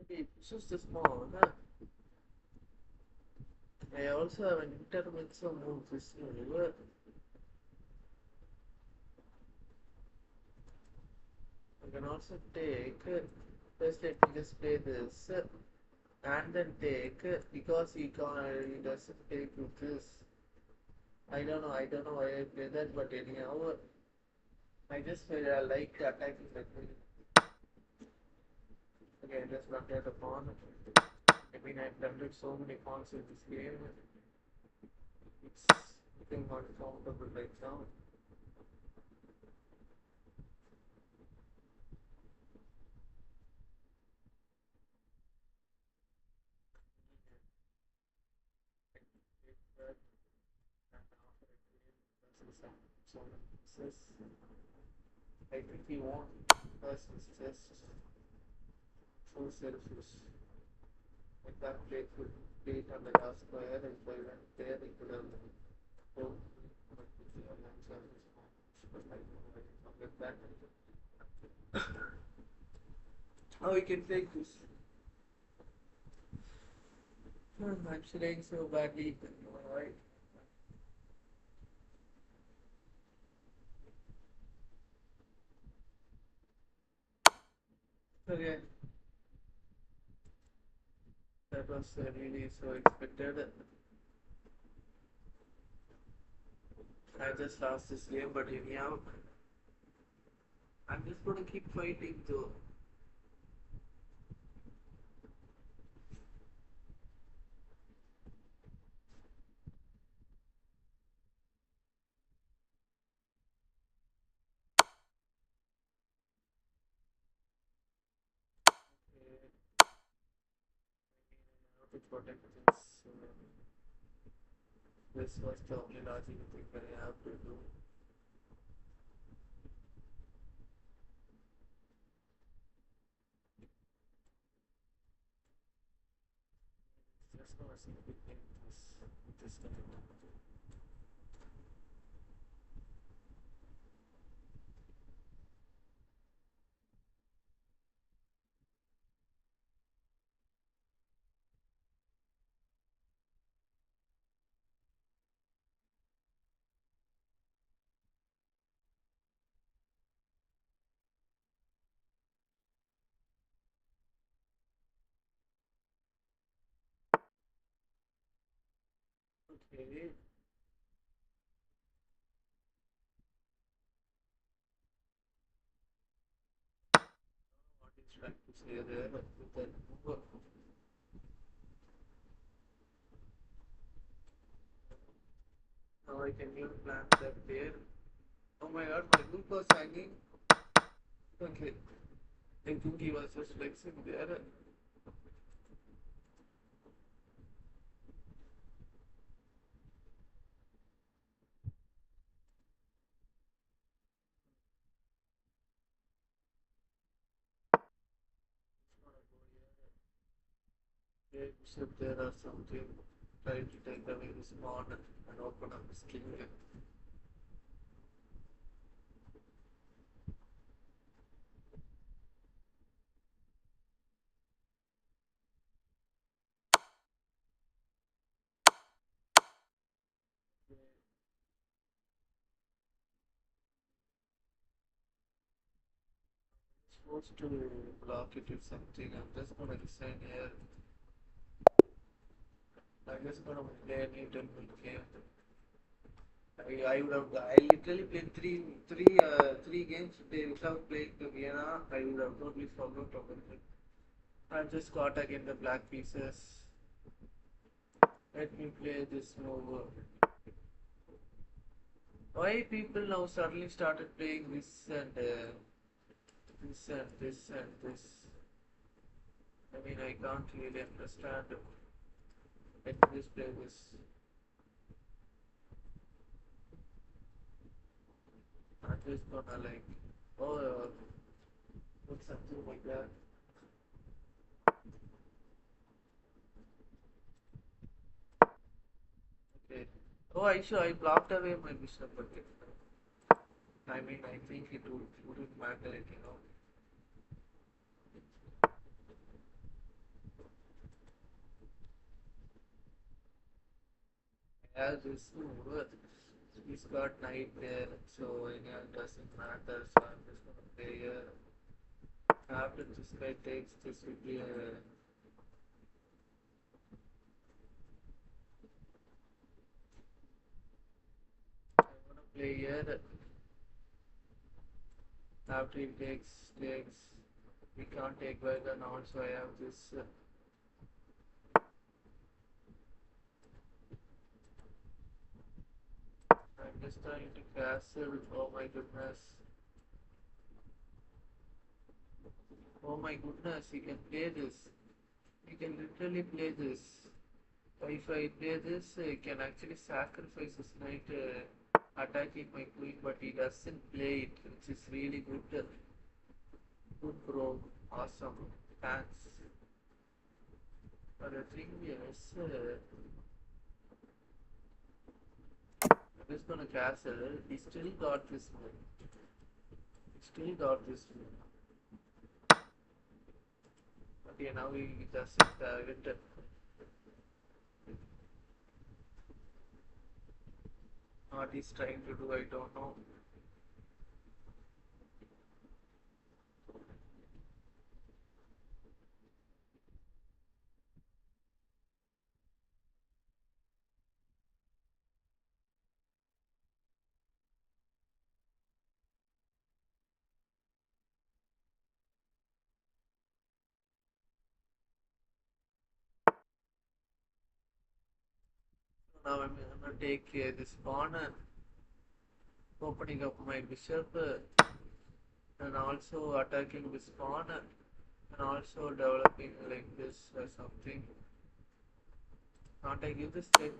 [SPEAKER 1] Okay, this is the small. Huh? I also have an intermezzo move this move. I can also take. First, let me just play this and then take because he doesn't take with this. I don't know why I play that, but anyhow, I just feel I like attacking the queen. Okay, I just looked at the pawn. I mean, I've done it so many pawns in this game. something uncomfortable right now. I think he won. That's just so selfish. If that play could play on the last square, if I went there, he could have won. But the online service, but I don't know why he forget that. How we can take this? I'm sitting so badly. Alright. Okay. That was really so expected. I just lost this game, but anyhow, I'm just gonna keep fighting though. How to protect this. This was the only logical thing that I have to do. Just gonna simply make this connect. Okay. What is trying to say there with that move? Now I can even plant that there. Oh my god, my loop was hanging. Okay. I think he was just flexing there. Okay, bishop there or something. Try to take away this pawn and open up his king. Supposed to block it with something. I'm just gonna resign here. I'm just gonna play a new temple game. I would have. I literally played three games today without playing the Vienna. I would have totally forgot about it. I just got again the black pieces. Let me play this move. Why people now suddenly started playing this and this and this and this? I mean, I can't really understand. Let me just play this. I'm just gonna like, oh, put something like that. Okay. Oh, I blocked away my bishop. Okay. I mean, I think wouldn't matter, you know. As this move, he's got knight there, so it doesn't matter. So I'm just gonna play here. After this guy takes, this will be a. I'm gonna play here. After he takes, we can't take by the now, so I have this. is trying to castle. Oh my goodness. Oh my goodness, he can play this. He can literally play this. If I play this, he can actually sacrifice his knight attacking my queen, but he doesn't play it, which is really good. Good bro. Awesome. Thanks. But the thing is, I'm just gonna castle. He still got this move. Still got this move. Okay, now he doesn't have it. What he's trying to do, I don't know. Now I'm gonna take this pawn, opening up my bishop, and also attacking this pawn, and also developing like this or something. Can't I give this check?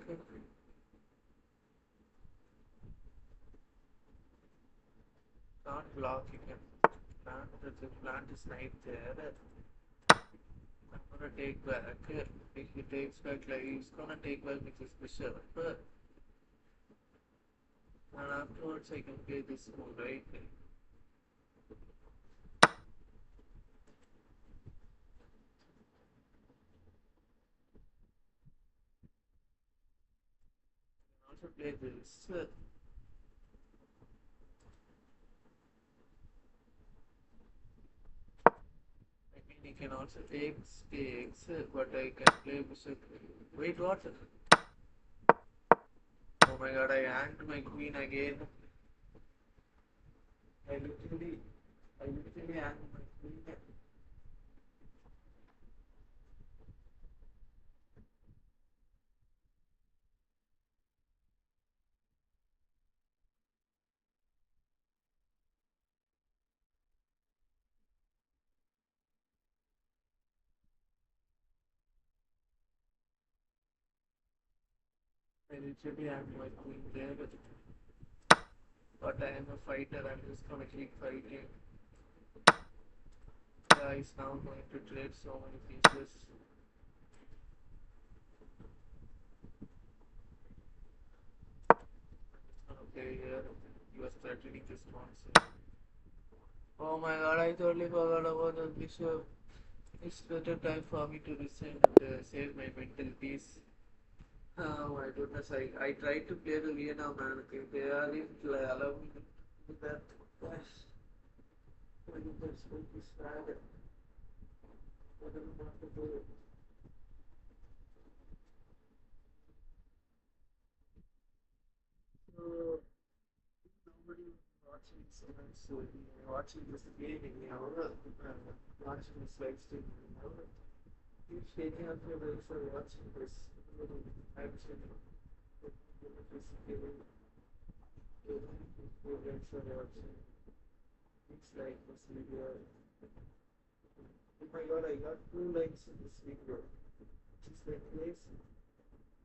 [SPEAKER 1] Can't block, you can plant is right there. I'm gonna take back. If he takes back, like he's gonna take back with his bishop. And afterwards I can play this move, right? I can also play this. I mean, he can also take stakes, but I can play bishop. Wait, what? Oh my god, I hanged my queen again. I literally hanged my queen. I literally hanged my queen there. But I am a fighter, I'm just gonna keep fighting. Yeah, he's now going to trade so many pieces. Okay, here he was threatening this monster. Oh my god, I totally forgot about the bishop. It's better time for me to resign and save my mental peace. Oh my goodness, I tried to play the Vienna man. Okay, they aren't allow me to do that. Gosh, I think that's going to be sad. I don't know what to do. So, nobody watching someone so watching this gaming, watching this live stream, keep shaking up your legs for watching this live stream. This gaming, your legs for watching. It's like this video. Oh my god, I got 2 likes in this video. It's like crazy.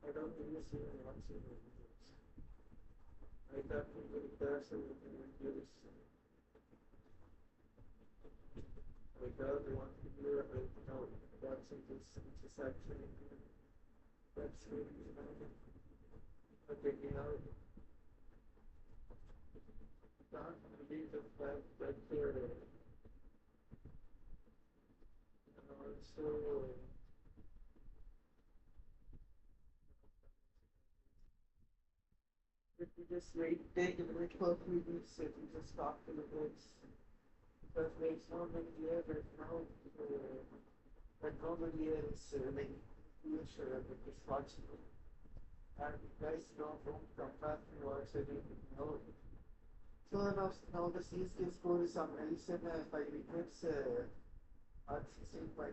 [SPEAKER 1] I don't really see anyone watching my videos. I thought people would dance and do this. My god, they want to do it right now. Watching this, which is actually that's really nice. But taking out, can't believe the fact that and also if we just wait, take a minute for a few minutes, if we just talk to the birds. Because there's no many here right now, but nobody here is like sure with this watching. And you guys don't come back to watch it. No. So now the CSK score is on Nelson 5 wickets, at 16.3.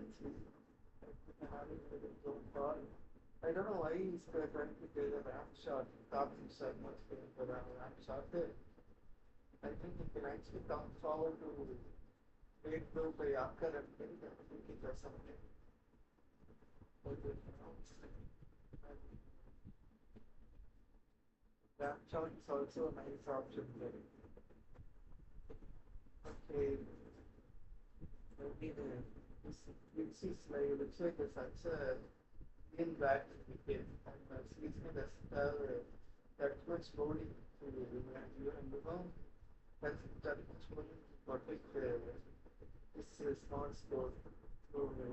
[SPEAKER 1] I don't know why he's trying to play the ramp shot, top so much for the shot. I think he can actually come forward to break through by Akkar and think it or something. But that shot is also a nice option there. Okay. Maybe this is like looks like such a in back wicket and seriously doesn't have that much bowling to and you know that's that much bowling to protect this small score. So I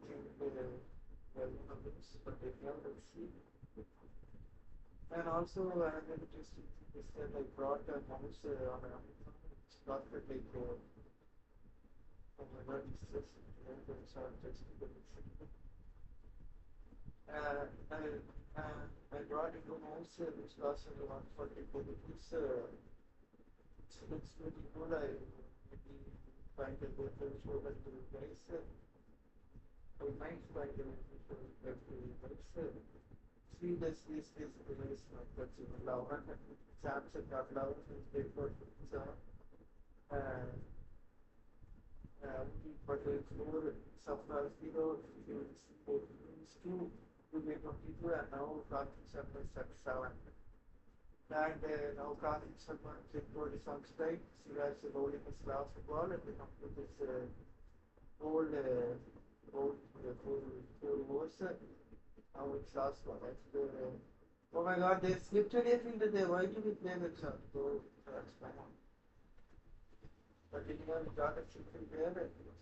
[SPEAKER 1] think well, looks but they will see. And also another interesting thing is that I brought a mouse on Amazon which got to take oh my god, it's just short text. I brought it to mouse which cost me 144 rupees. It looks pretty good. I maybe find a good show that to you guys. I might find a good show that to you guys. See this device that's even louder. Samsung got louder since they got but it's more subclass 0 is 2 to be 22 and now Karthik Sharma is at 7. And now Karthik Sharma is on strike. Siraj is bowling his last ball and they come to this old overs. Now it's last one. That's the oh my god, they skipped a fielder there. Why did we play that shot? So that's fine. But anyhow, we got a simple there.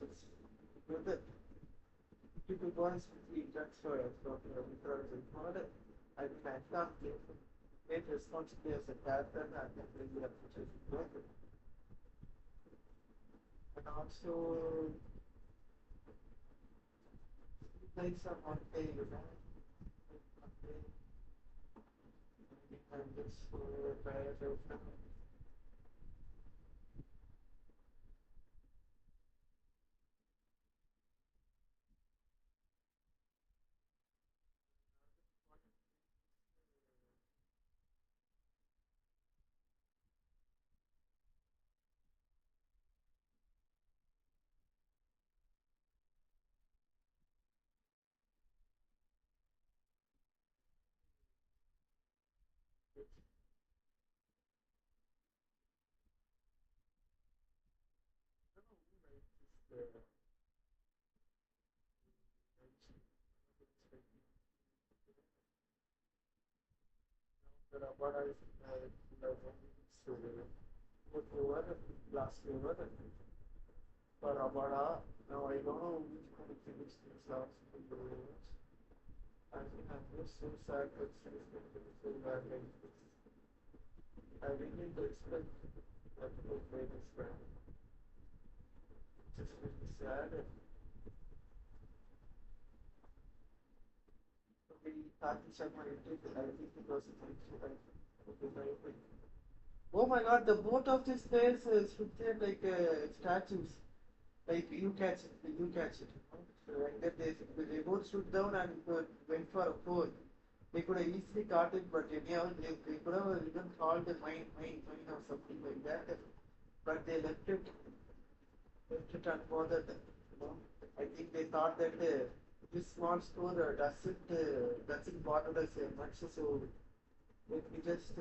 [SPEAKER 1] It's good. 52 points, 3 transfer. So because it's not I think I can't take responsibility as a captain and then really have to take it. And also, like some one day, you know. I'm just so tired of them. Rabada is fourth over, last over for Rabada. Now I don't know which one to finish this last 2 overs. I think I'm just so sad that she's going to be so bad like this. I really do expect that to play this round. It's just really sad. I think it was oh my god, the both of these players stood there like statues. Like you catch it, you catch it. And then they both stood down and went for a four. They could have easily caught it, but anyhow, they could have even called the mine or something like that. But they left it unbothered. You know? I think they thought that this small score doesn't bother us much, so let me just.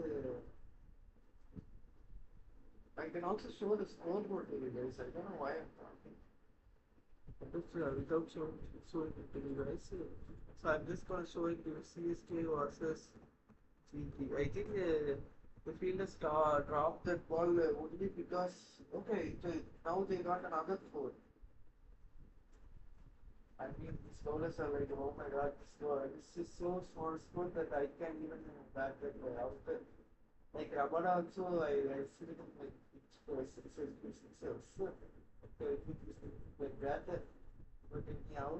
[SPEAKER 1] I can also show the scoreboard to you guys. I don't know why I'm talking. Without showing it to you guys. So I'm just going to show it to you CSK versus GT. I think the fielders dropped that ball only because, okay, now they got another 4. I mean, these bowlers are like, oh my god, this is so small sport that I can't even back that out. Like Rabada also, I see it like sixers. Like that, but anyhow,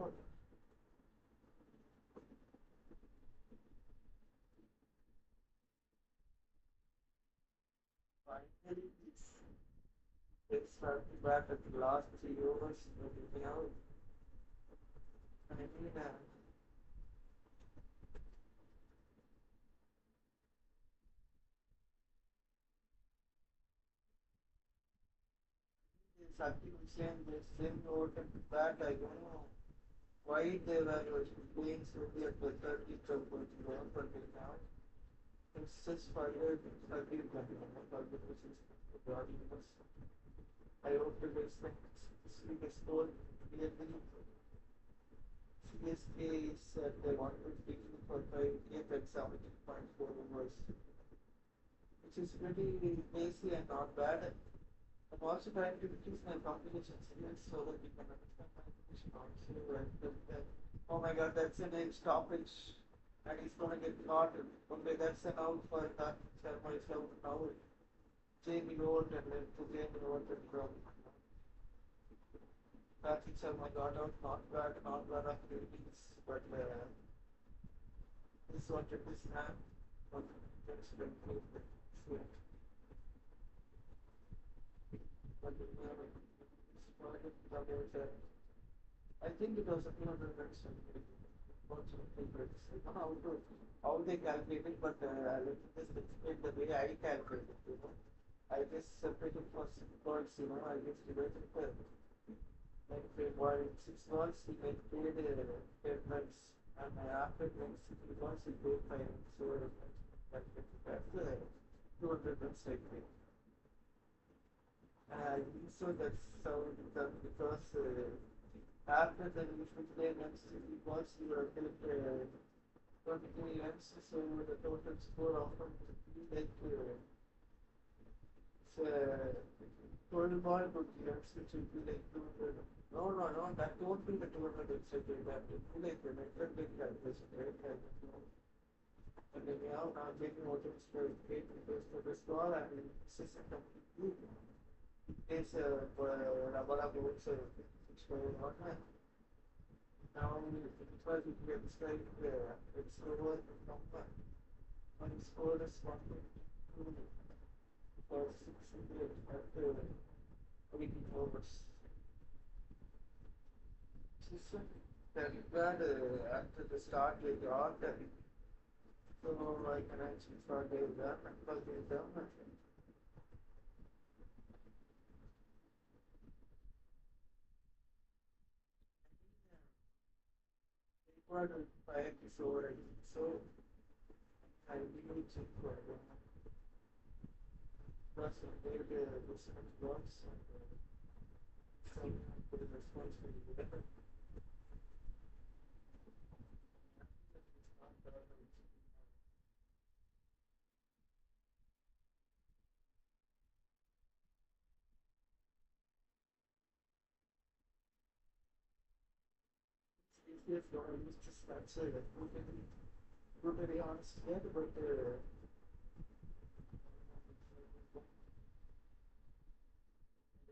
[SPEAKER 1] finally it's starting back at the last 3 overs, but anyhow. I mean, Exactly the same note that I don't know why they were doing slowly at the 30 trouble but now it's just 5 30 I hope it is like it's score clearly CSK said they wanted to for 5 at 70.4 overs, which is pretty basic and not bad. I'm also trying to increase my communication skills so that we can understand my English also. Oh my god, that's an edge stoppage. And he's gonna get caught. Okay, that's an out for that. Sharma is out now. Jamie Holt and then to Jamie Holt and from that Sharma got out. Not bad activities. But this wanted this snap. But that's been good. But I think it was a 200 runs. How they calculated, but let me just explain the way I calculated. I just separated for 6 balls. I just divided like 6 balls, he paid 10 runs, and after 6 balls, he paid 5 runs. So that's 200 runs I paid. I think so that's how it done because after the initial play runs, he was you were like 23 runs, so the total score often would be like it's 12 ball would be runs, which would be like 200. No, that won't be the 200 runs. That would be like the network big calculation, right? And then now taking what it's for 8 because for the score and system completely. It's Rabala boats which going on. Now because it gets like it's lower number. When it scored is 1.2 for 6 after 80 overs. System that after the start like got so I can actually start there and plug it down. Required 5 episode, so I really check for plus there the different blocks and some for the responsibility. If you're used to structure that we're very honest yet, but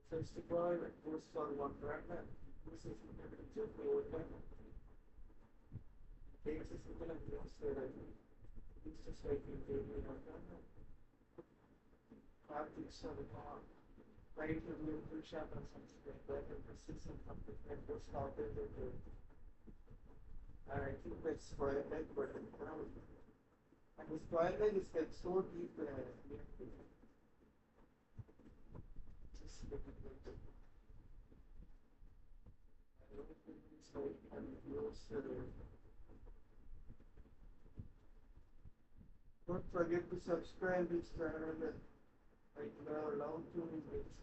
[SPEAKER 1] first deploy and post on one run and this is just the old time. Takes a simple and goes it's just like you take me on practice on the car. Right to the full shot or something like that and the system something and go start it and I think that's spoiled leg, but and the spoiled leg is like so deep just looking like that. I don't think it's like and don't forget to subscribe this channel. Like we are allowed to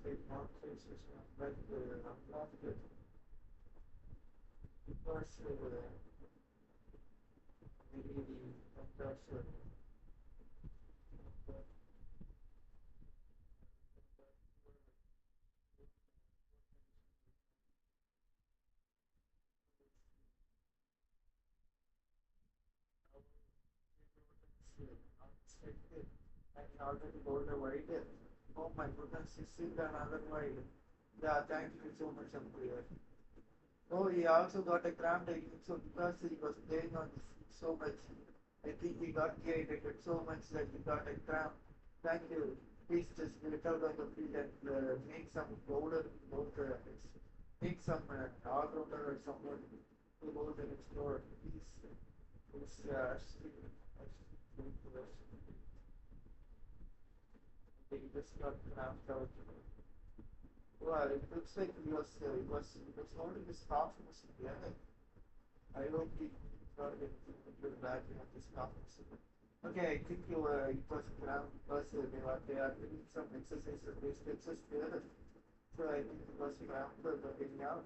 [SPEAKER 1] like not faces like unlock it because that's unexpected. And he already hold a wide. Oh my goodness, he's still another wide. Yeah, thank you so much, Umpire. Oh, he also got a cramp so because he was playing on the seat so much. I think he got irritated so much that he got a cramp. Thank you. Please just get out on the field and make some bowler, make some all-rounder or someone to go the next door. Please, he just got cramped out. Well, it looks like he was holding his half missing there. I don't think he's not anything to do back at this half missing. Okay, I think it was ground because they are doing some exercises, basic exercises there. So I think it was ground for the getting out.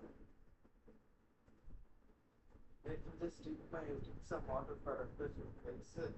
[SPEAKER 1] I can just drink some water for a bit. Yes.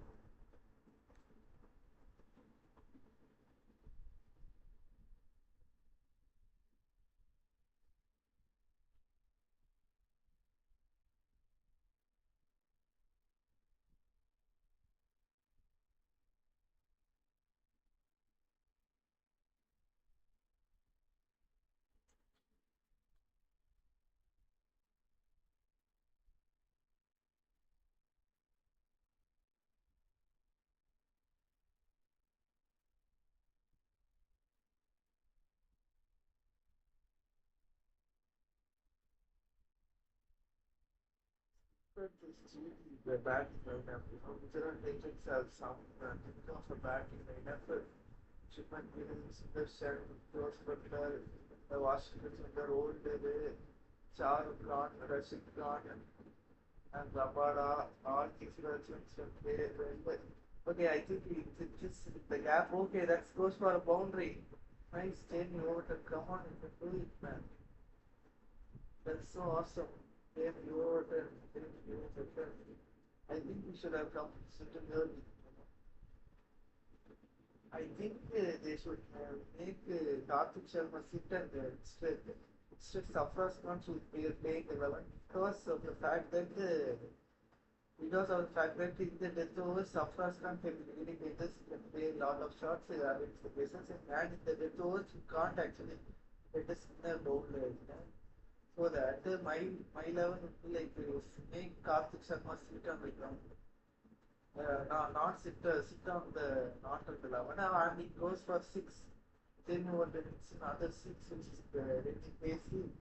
[SPEAKER 1] But the batting lineup, general agents have some of the batting lineup. Shipment Williams, the Sharon, Rose Butler, the Washington Center, Old Dele, Char Khan, Rashid Khan, and Rabada, all these legends will play well. Okay, I think this the gap. Okay, that goes for a boundary. Nice 10 over. Come on, you can do it, man. That's so awesome. 10 over, 10 over. I think we should have come certain early. I think they should make Karthik Sharma sit and instead Safras Khan should be playing 11 because of the fact that in the death over Safras Khan can really can play a lot of shots against the bases and in the death overs you can't actually get a spinner bowler. So that my 11 would be like make Karthik Sharma sit on the ground. Not sit, sit on the not on the 11 and it goes for 6 10 over then it's another 6 which is the Reggie Pacey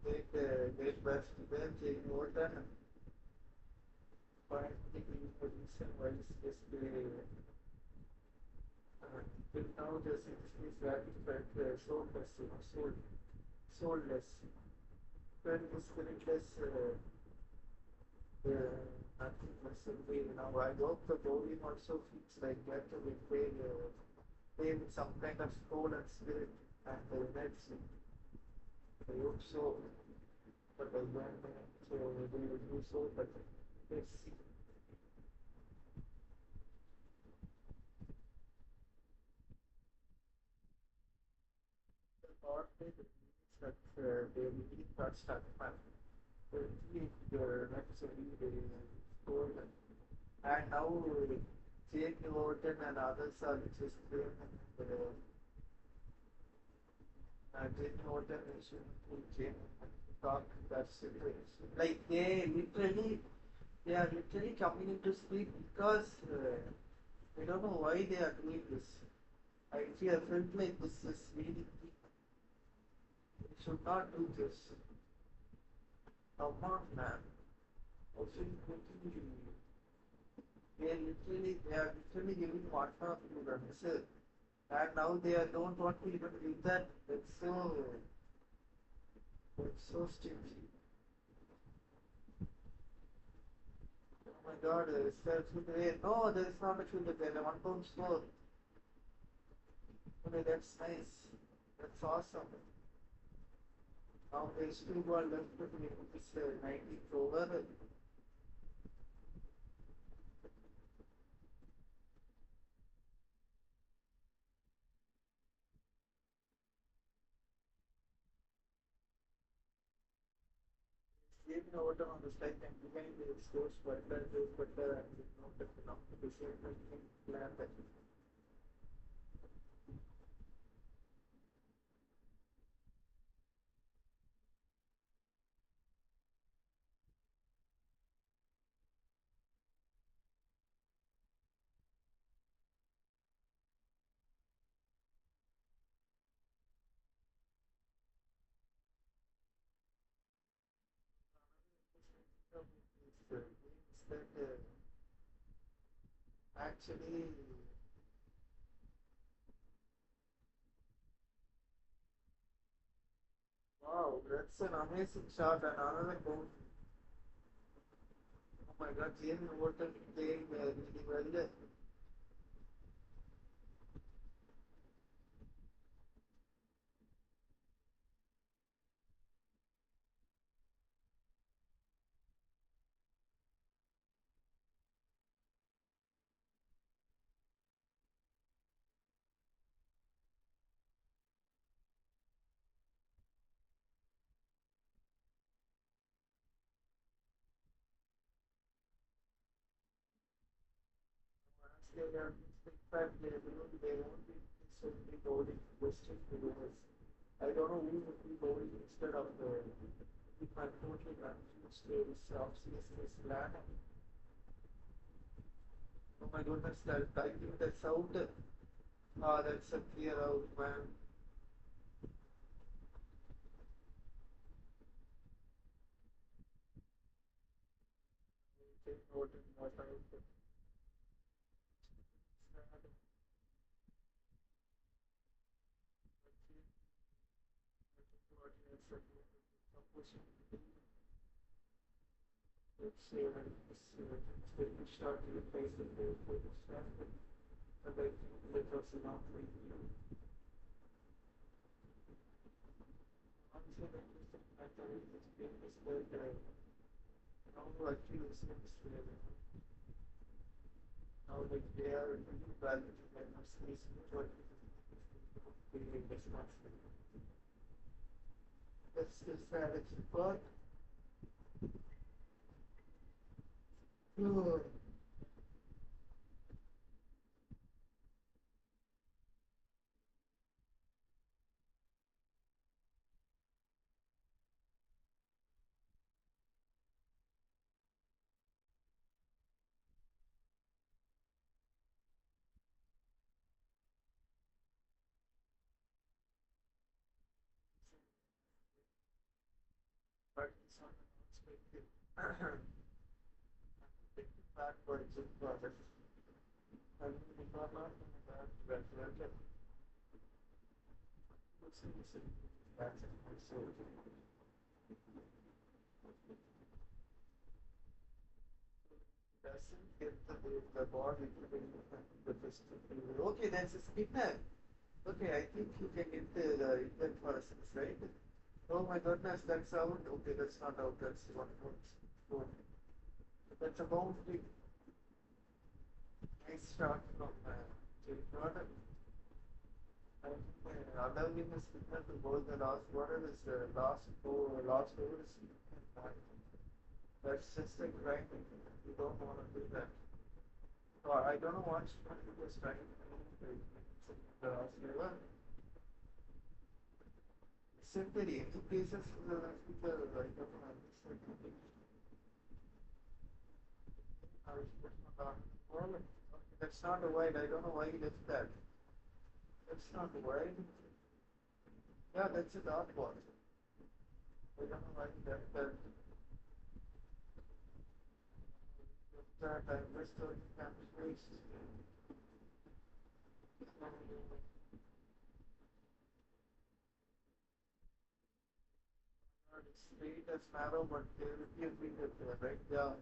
[SPEAKER 1] great burst there Jane Warden point the position why is just till now the 6 is that soulless soulless when is spiritless nothing possibly now. I hope the bowling also feels like that we play with some kind of soul and spirit and let's see. I hope so, but I don't know. So they will do so, but let's see. The thought is that they really got stuck, man. The next week they scored and now Jake Norton and others are just Jake Norton is Jake talk that's like they are literally coming into speed because I don't know why they are doing this. I felt like this is really they should not do this. Come on, man. Also, they are literally giving partner to runs. And now don't want to even do that. That's so stingy. Oh my god, is there a field there? No, there is not a field there. 1 pound score. Okay, that's nice. That's awesome. Now there's 2 ball left to make this 19th over. Even overturn on the strike and behind the scores better, and not the same plan that is that actually That's an amazing shot and another goal. Oh my God, Jamie Wharton playing really well. They are fact they won't be necessarily bowling Western bowlers. I don't know who would be bowling instead of if I'm totally confused. Off season is land. Oh my goodness, that I think that's out. Ah, that's a clear out, man. Take note in what I would let's see when it's start to replace the start. And I think that was enough for you. Honestly, I thought it was being displayed. Now I feel it's displayed. Now like they are really valued and space what being responsible. That's the strategy part. Oh. But it's not unexpected. Backwards in progress. I mean, if I'm not in the back, what's in the city? That's it. So, doesn't get the ball into the first. Okay, that's a spinner. Okay, I think you can get the Indian persons, right? Oh my goodness, that's out. Okay, that's not out. That's one point. That's a boundary. Nice shot from Jay Jordan. And allowing the spinner to bowl the last water is the last over is that's just a crime. You don't want to do that. Or I don't know what he was trying to do. The last over. Simply, two places the right of well, that's not a wide. I don't know why he left that. That's not wide. Yeah, that's a dot ball. I don't know why he left that. That I missed the space. It's straight as narrow, but there will be a bit of right. Yeah,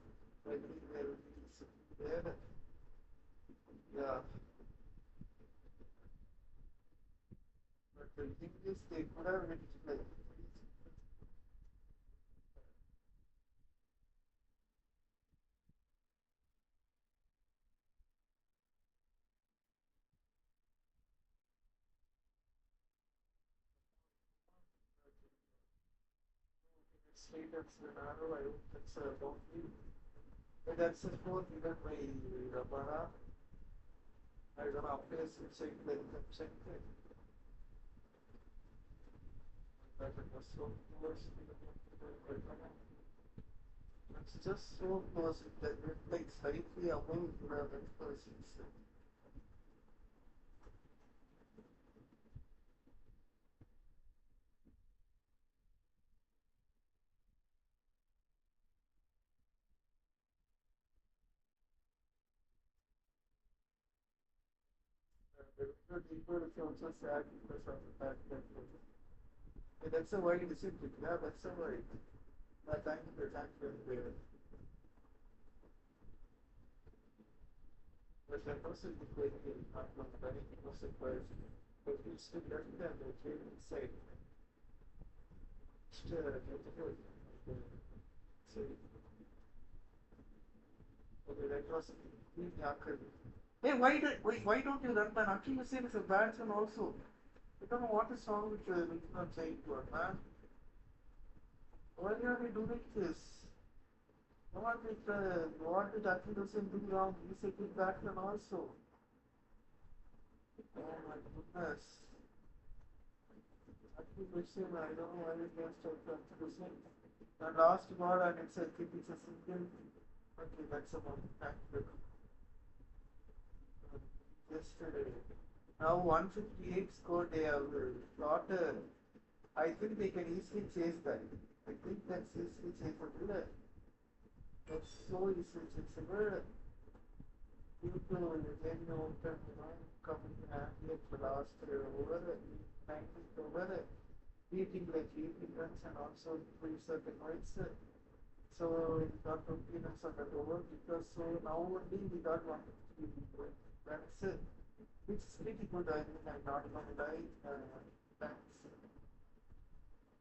[SPEAKER 1] I think there will be something there. Yeah, but the thing is, they could have hit like straight as narrow. I hope that's a boundary. But that's a fourth given by Rabara. I don't know, place check check it. But it was so close. It's just so close that it like slightly above the next person's. The deeper is also sad because of the fact that That's a why it is simple. Yeah, that's a why. Thank you, thank you. But that person is very not from very innocent person. But we still learn them the came inside. Still beautiful. So okay, that was Yakul. Hey, why don't you run man? Actually you say it's a bad son also. I don't know what is wrong with the original childhood, man. Why are we doing this? What did Akil do wrong? He's a good batsman also. Oh my goodness. Akil I don't know why it goes to Akil. The last ball and it's a single. Okay, that's about tactical. Yesterday. Now 158 score they have got. I think they can easily chase that. I think that's easily chaseable. That's so easily chaseable. Due to the Vienna Opening, coming at the last over, 19th over, beating like 80 runs and also 3 certain points. So we got 50 runs on that over because so now only we got 150 runs, which is pretty good. I mean, I'm not gonna lie.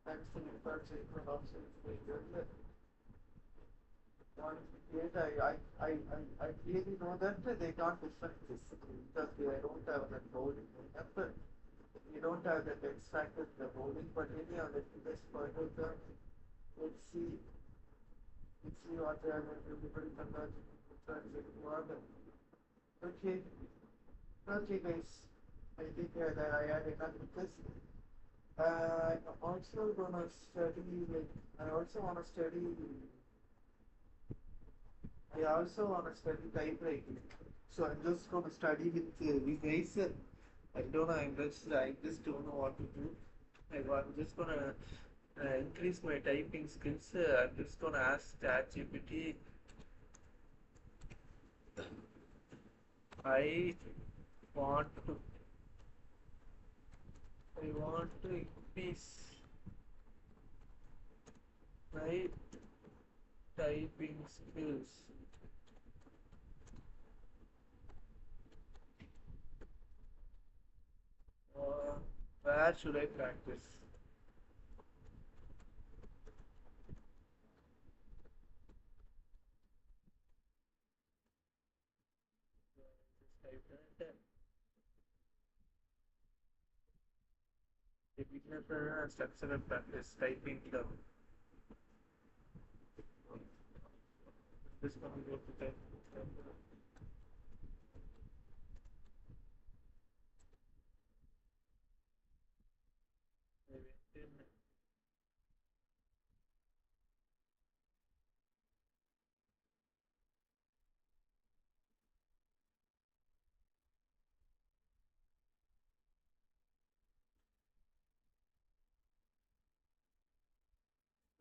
[SPEAKER 1] Thanks to the third segment also it's very good. 158, I clearly know that they can't defend this because they don't have that bowling lineup. You don't have that X factor in the bowling, but anyhow, let me just point out that let's see. Let's see what they are going to do. Okay. Okay, guys. I think that I had enough with this. I'm also gonna study. I also wanna study. I also wanna study typewriting. So I'm just gonna study with you guys. I don't know. I just don't know what to do. I'm just gonna increase my typing skills. I'm just gonna ask ChatGPT. I want to. I want to increase my typing skills. Where should I practice? Just type that. A beginner and structural practice typing club. This one will go to type. Maybe 10 minutes.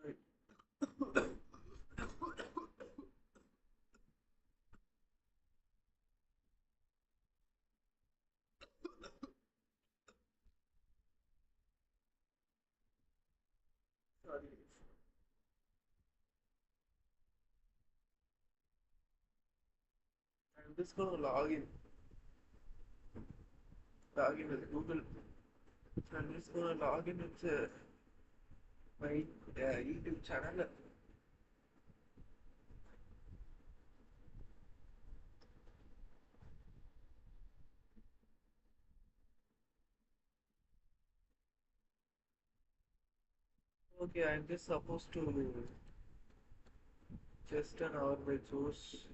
[SPEAKER 1] Right. Sorry. I'm just gonna log in with Google. So I'm just gonna log in with my YouTube channel. Okay, I'm just supposed to just an hour by choose.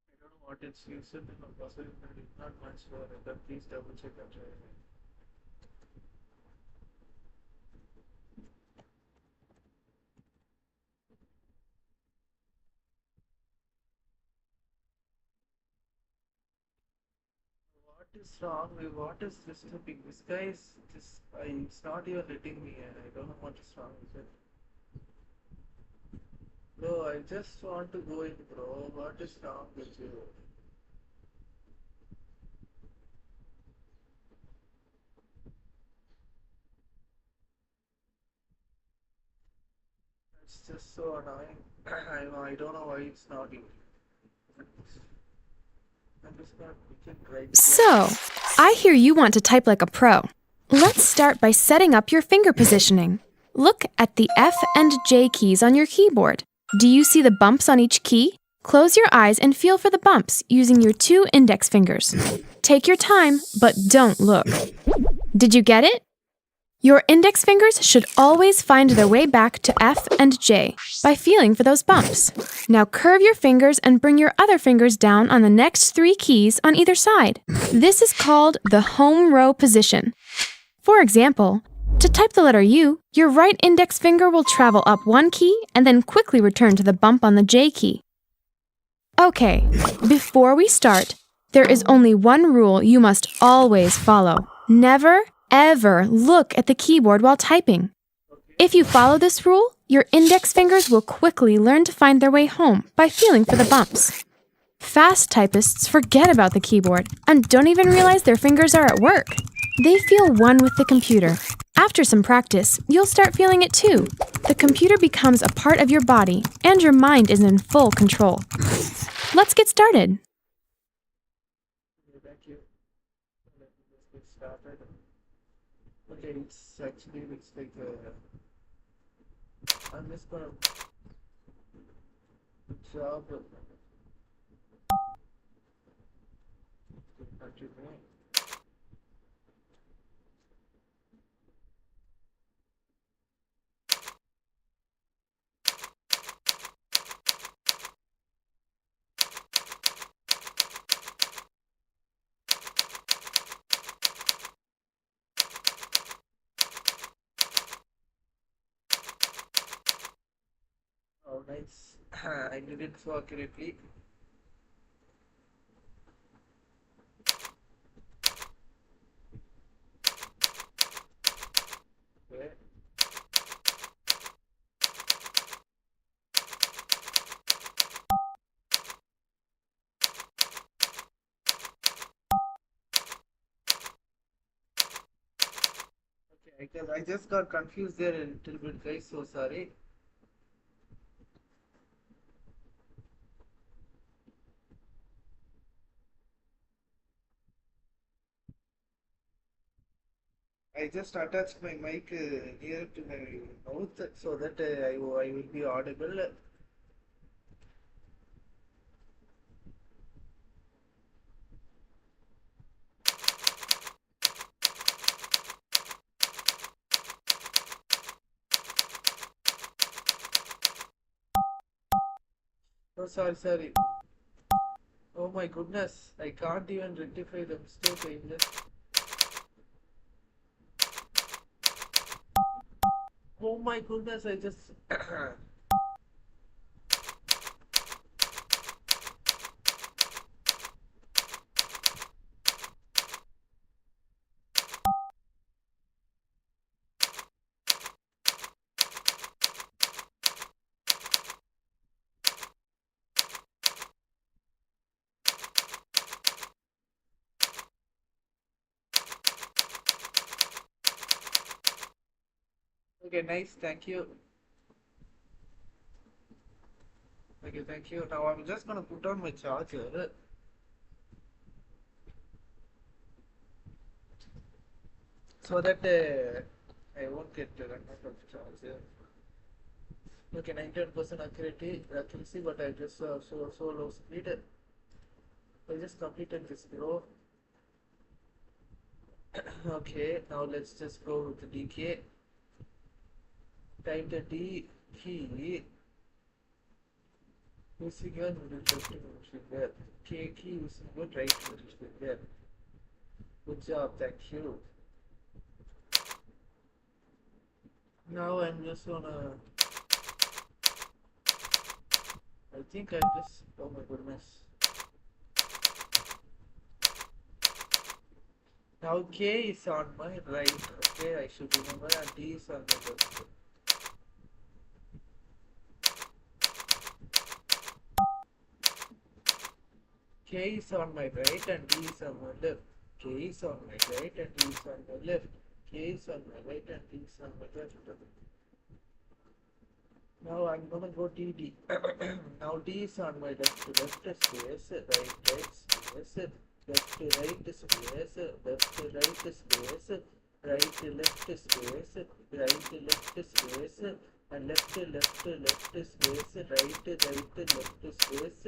[SPEAKER 1] I don't know what it's used in or possibly not much sure. But please double check and try. is wrong? What is disturbing? This guy is this. It's not even letting me. I don't know what is wrong with it. Bro, I just want to go in, bro. What is wrong with you? It's just so annoying. I don't know why it's not in. I'm just gonna pick it right
[SPEAKER 4] So, I hear you want to type like a pro. Let's start by setting up your finger positioning. Look at the F and J keys on your keyboard. Do you see the bumps on each key? Close your eyes and feel for the bumps using your 2 index fingers. Take your time, but don't look. Did you get it? Your index fingers should always find their way back to F and J by feeling for those bumps. Now curve your fingers and bring your other fingers down on the next 3 keys on either side. This is called the home row position. For example, to type the letter U, your right index finger will travel up 1 key and then quickly return to the bump on the J key. Okay, before we start, there is only one rule you must always follow. Never, ever look at the keyboard while typing. If you follow this rule, your index fingers will quickly learn to find their way home by feeling for the bumps. Fast typists forget about the keyboard and don't even realize their fingers are at work. They feel one with the computer. After some practice, you'll start feeling it too. The computer becomes a part of your body and your mind is in full control. Let's get started.
[SPEAKER 1] Thank you. Let me just get started. Okay, it's actually looks like I'm just gonna job. Continue. Oh, nice. I did it so accurately. Okay. Okay, because I just got confused there a little bit, guys. So sorry. I just attached my mic near to my mouth so that I will be audible. Oh, sorry. Oh my goodness, I can't even rectify the mistake I just. Oh my goodness, I just. Okay, nice, thank you. Okay, thank you. Now I'm just gonna put on my charger. So that I won't get run out of charge. Okay, 98% accuracy, but I just so low speed. I just completed this bro. Okay, now let's just go with the DK. Type the D key using your middle finger. K key using your right middle finger. Good job, thank you. Now I'm just gonna. I think I just. Oh my goodness. Now K is on my right. Okay, I should remember, and D is on my left. K is on my right and D is on my left. K is on my right and D is on my left. K is on my right and D is on my left. Now I'm gonna go DD. Now D is on my left space, right space, left right space, left right space, right left space, right left space, and left space, right left space, left right space, right left space, right left space,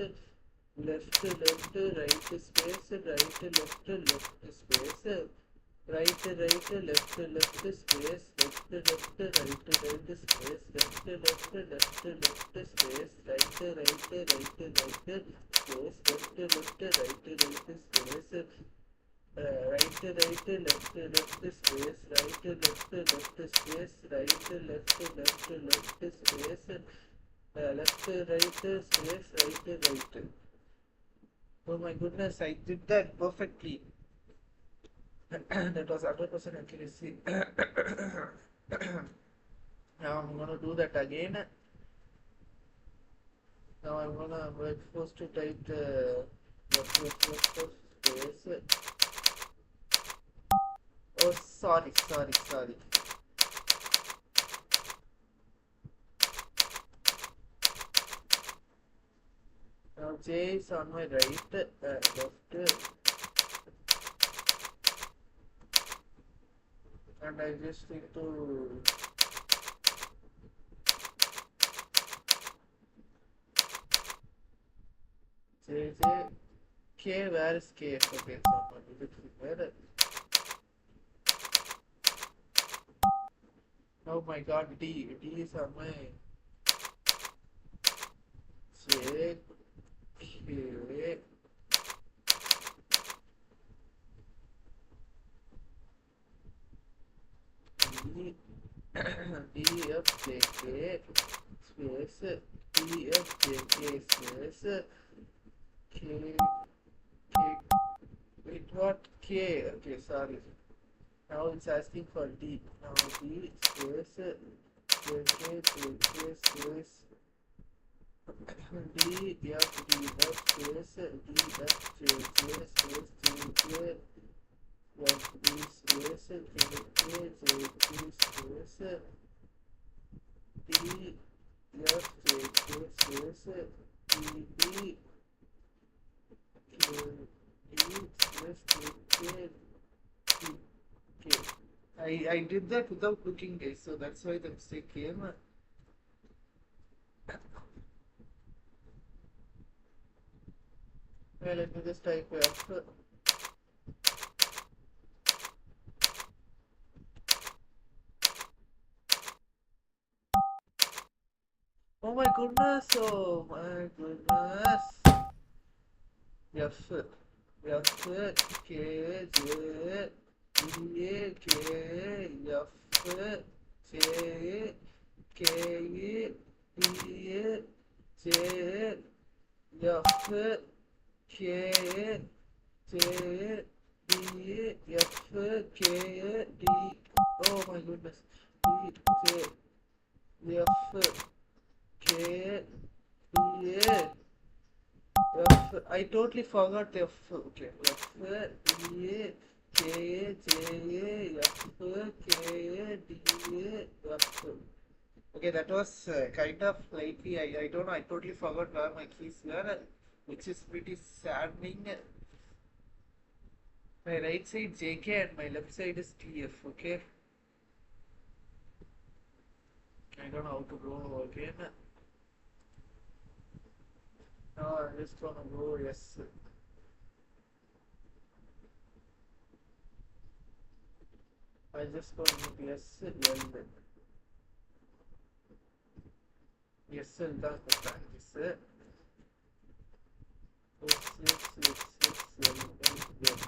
[SPEAKER 1] left right space, left space, right space, right space, left space, right left space, right. Oh my goodness, I did that perfectly. That was 100% accuracy. Now I'm gonna do that again. Now I'm gonna wait first to type the space. Oh, sorry. Now J is on my right, left, and I just need to J, K, where is K? Okay, someone is it where? Oh my god, D is on my J, K, D, D, F, J, K, space, D, F, J, K, space, K, wait, what? K, okay, sorry. Now it's asking for D. Now D space, J, K, space, D, F, D, F, space, D, F, J, J, space, J, J, F, D, space, K, K, J, K, space, D, F, J, K, space, D, D, K, D, space, K, K, D. Okay. I did that without looking, guys, so that's why the mistake came. Well, let me just type F. Oh my goodness, oh my goodness. F, K, J, D, K, F, J, K, D, J, F, K, J, D, F, K, D. Oh my goodness. D, J, F, K, D, F. I totally forgot F. Okay. F, D, K, J, F, K, D, F. Okay, that was kind of slightly. I don't know. I totally forgot where my keys were, which is pretty saddening. My right side JK and my left side is TF. Okay. I don't know how to go again. No, I'm just gonna go yes. I just gonna make yes, L. Yes, L தான் practice. Yes, L, L, L.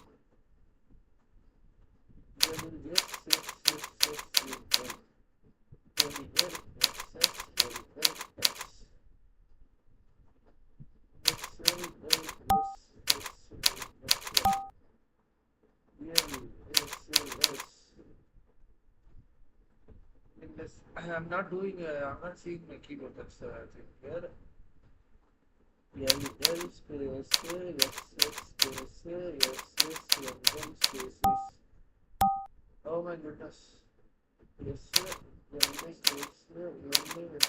[SPEAKER 1] Yes, I'm not doing. I'm not seeing my keyboard. That's the thing here. L space S space L spaces. Oh my goodness. Yes, L space L spaces.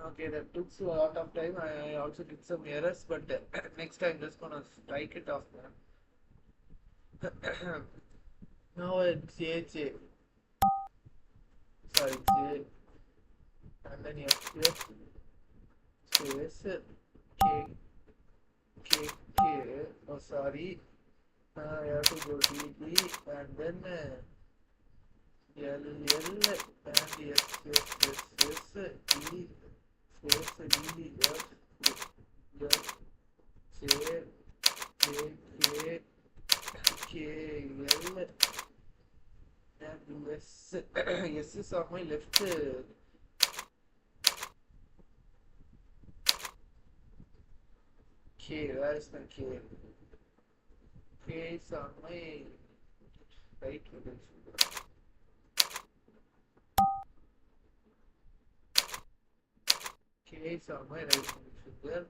[SPEAKER 1] Okay, that took a lot of time. I also did some errors, but next time just gonna strike it off, man. Now it's J, sorry, J, and then F, space, K, K, oh sorry, I have to go D, and then L, and S, D, space, D, F, J, K, L, and S. S is on my left. K, where is my K? K is on my right. K is on my right finger.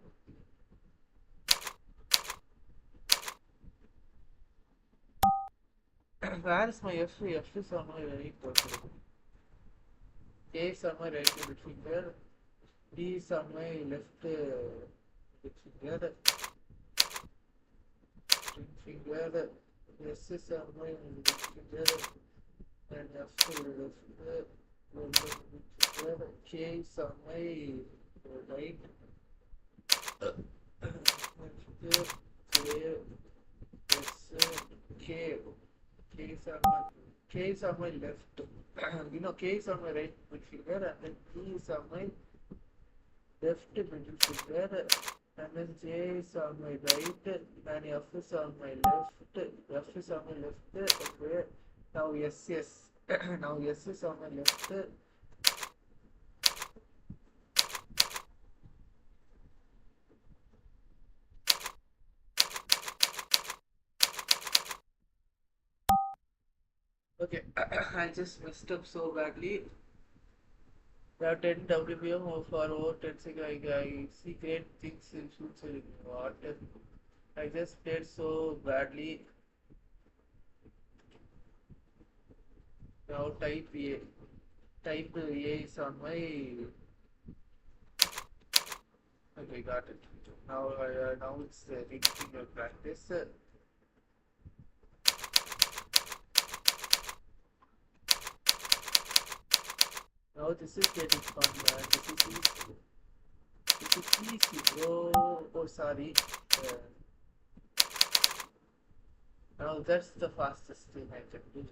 [SPEAKER 1] Where is my F? F is on my right. K is on my right finger. D is on my left finger. Finger. S is on my left finger. And F is left finger. K is on my right. K, S, K. K is on my left. K is on my right middle finger, and then T is on my left middle finger, and then J is on my right, and F is on my left. F is on my left. Okay. Now S, now S is on my left. Okay, I just messed up so badly. Now 10 WPM for over 10 seconds. I see great things in future. What? I just played so badly. Now type A. Type A is on my. Okay, got it. Now it's ring finger practice. Now this is getting fun, man. This is easy. This is easy. Oh, sorry. Now that's the fastest thing I can do.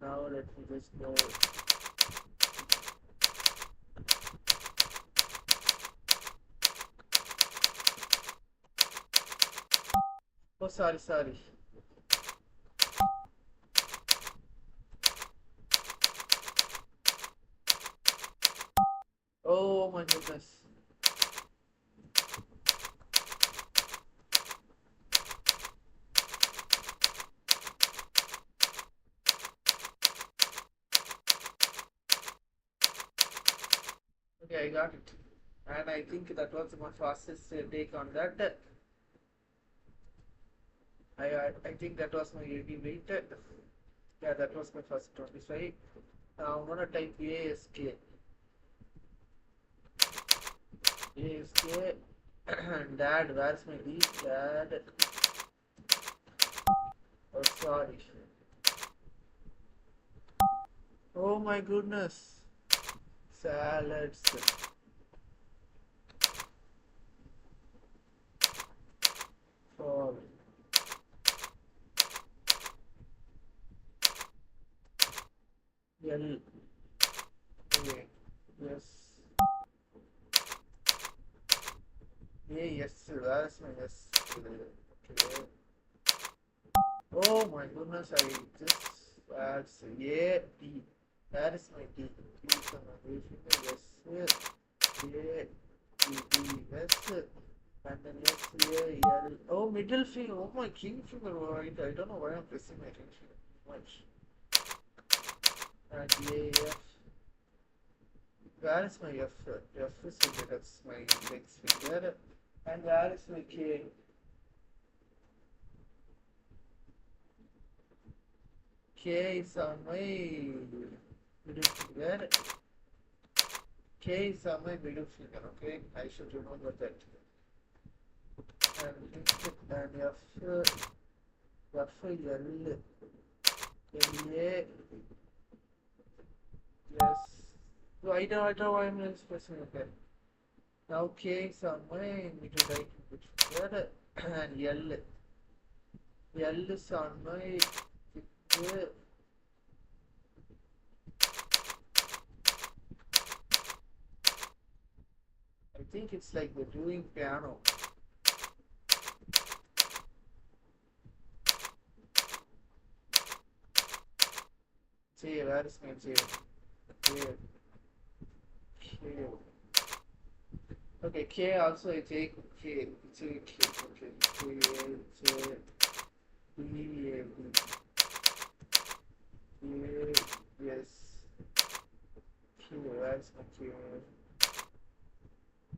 [SPEAKER 1] Now let me just go. Oh, sorry. Oh my goodness. Okay, I got it. And I think that was my fastest take on that. I think that was my 80 weight. Yeah, that was my first 25. Now I'm gonna type ASK. ASK. Dad, where's my D? Dad. Oh, sorry. Oh my goodness. Salads. Fall. L A yes A yes. Where's my yes? Okay. Oh my goodness! I just that's A D. That is my D. D is my finger. Yes. A D D yes. And then yes A L. Oh, middle finger. Oh my king finger. Right. I don't know why I'm pressing my king finger too much. And A F. Where is my F? F is okay. That's my index finger. And where is my K? K is on my middle finger. K is on my middle finger. Okay, I should remember that. And F, F, L, L, A, yes. So I know why I'm expressing okay. Now K is on my middle right finger and L is on my finger. I think it's like we're doing piano. J, where is my J? J, K. Okay, K also I take K, J, K, okay, K, J, B, A, B, A, yes, K, where's my K?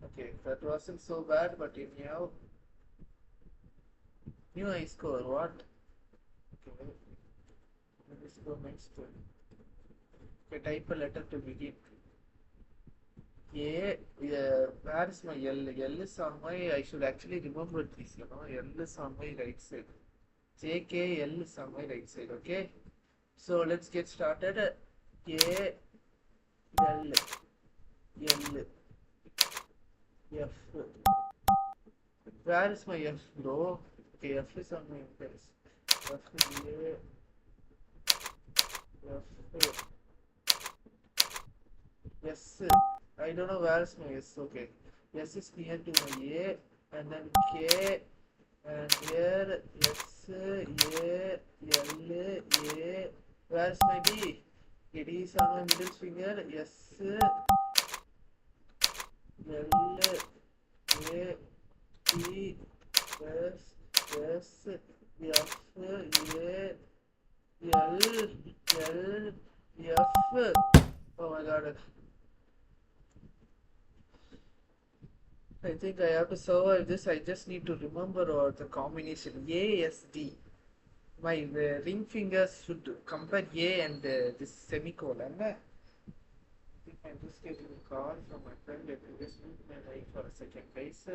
[SPEAKER 1] Okay, that wasn't so bad, but anyhow, new I score, what? Okay, let me score next one. Okay, type a letter to begin. A, where is my L? L is on my, I should actually remember this, L is on my right side. J, K, L is on my right side, okay? So let's get started. A, L, L, F. Where is my F, bro? Okay, F is on my place. F, A, F, S. I don't know where is my S. Okay, S is near to my A, and then K, and here S, A, L, A. Where's my D? Okay, D is on my middle finger. S, L, A, T, S, S, F, A, L, L, F. Oh my god. I think I have to survive this. I just need to remember the combination A, S, D. My ring fingers should compare A and this semicolon. I think I'm just getting a call from my friend. Let me just mute my mic for a second, guys.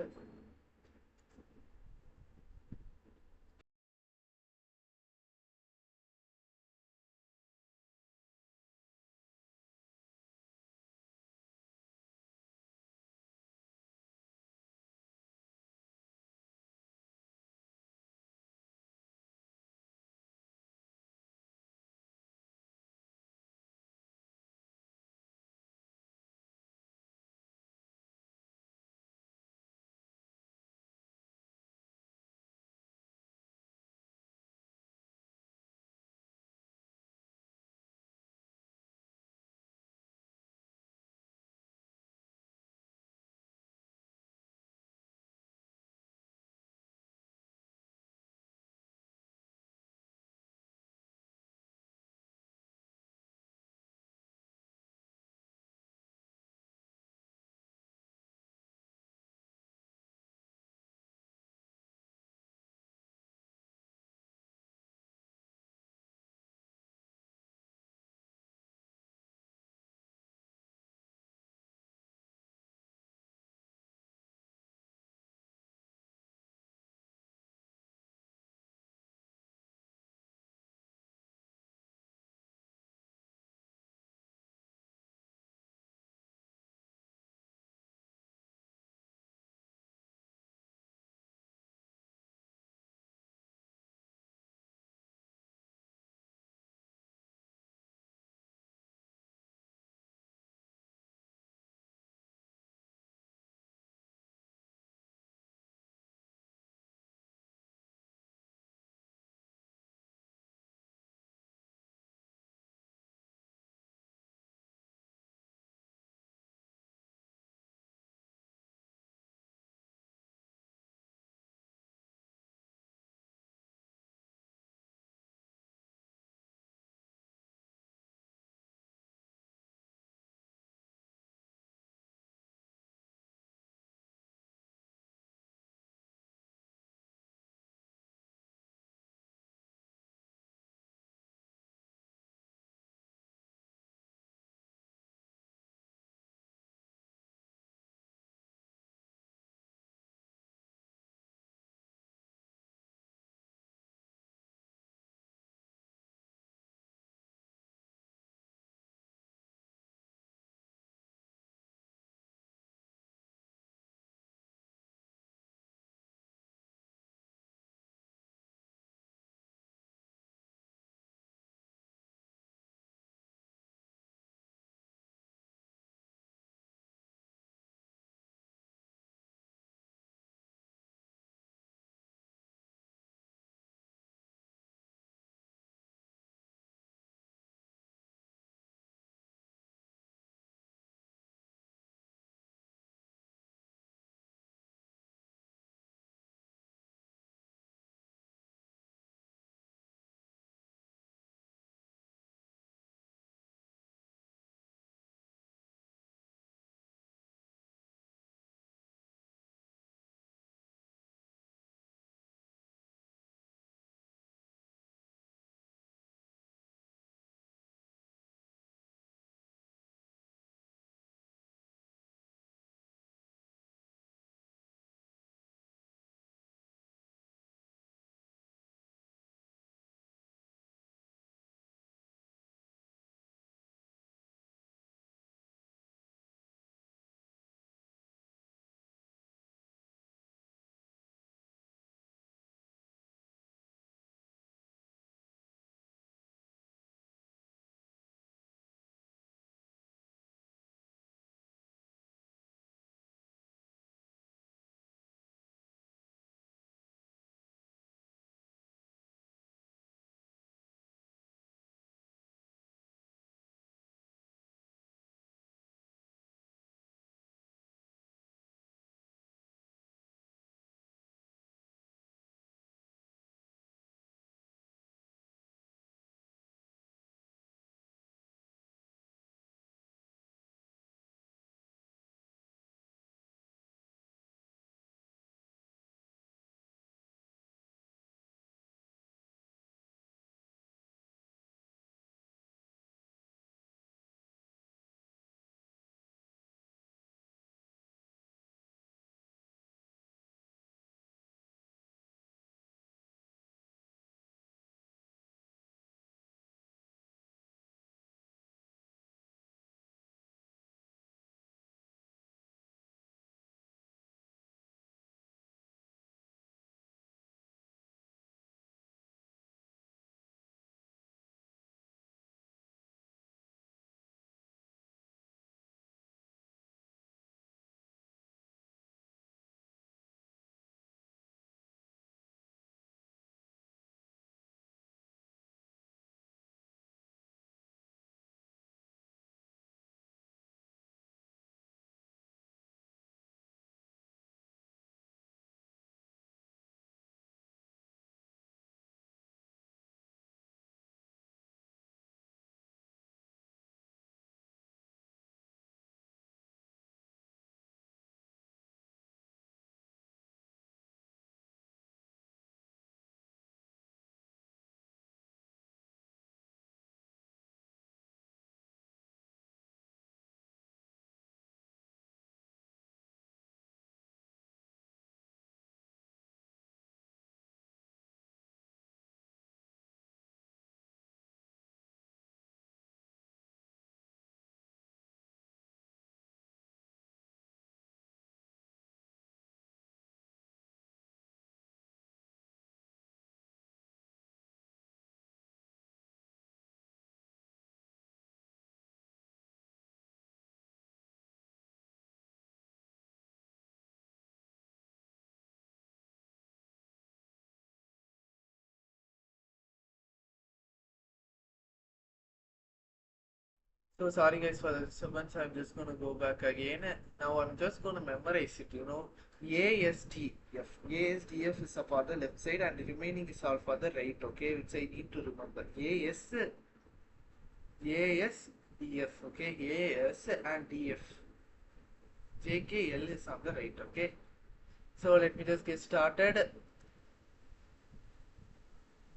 [SPEAKER 1] So sorry guys for the disturbance. I'm just gonna go back again. Now I'm just gonna memorize it. ASDF. ASDF is for the left side and the remaining is all for the right. Okay, which I need to remember. ASDF. Okay, AS and DF. JKL is on the right. Okay. So let me just get started.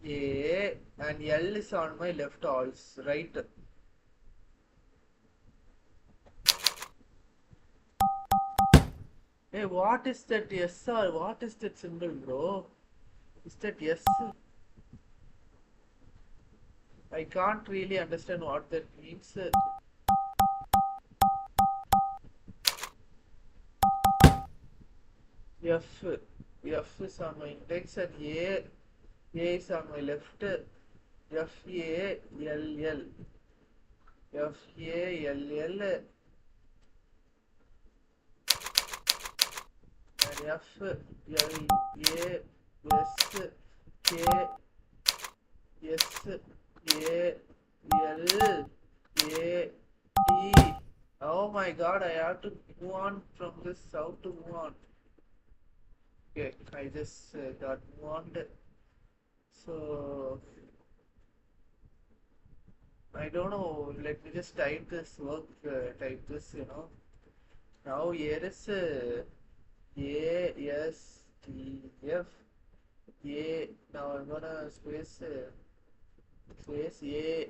[SPEAKER 1] A and L is on my left also, right? Hey, what is that S or what is that symbol, bro? Is that S? I can't really understand what that means. F, F is on my index and A is on my left. F A L L, F A L L, and F L A S K S A L A T. Oh my God! I have to move on from this. How to move on? Okay, I just got move on. So I don't know. Let me just type this work. Type this. Now here is A S T F A. Now I'm gonna space A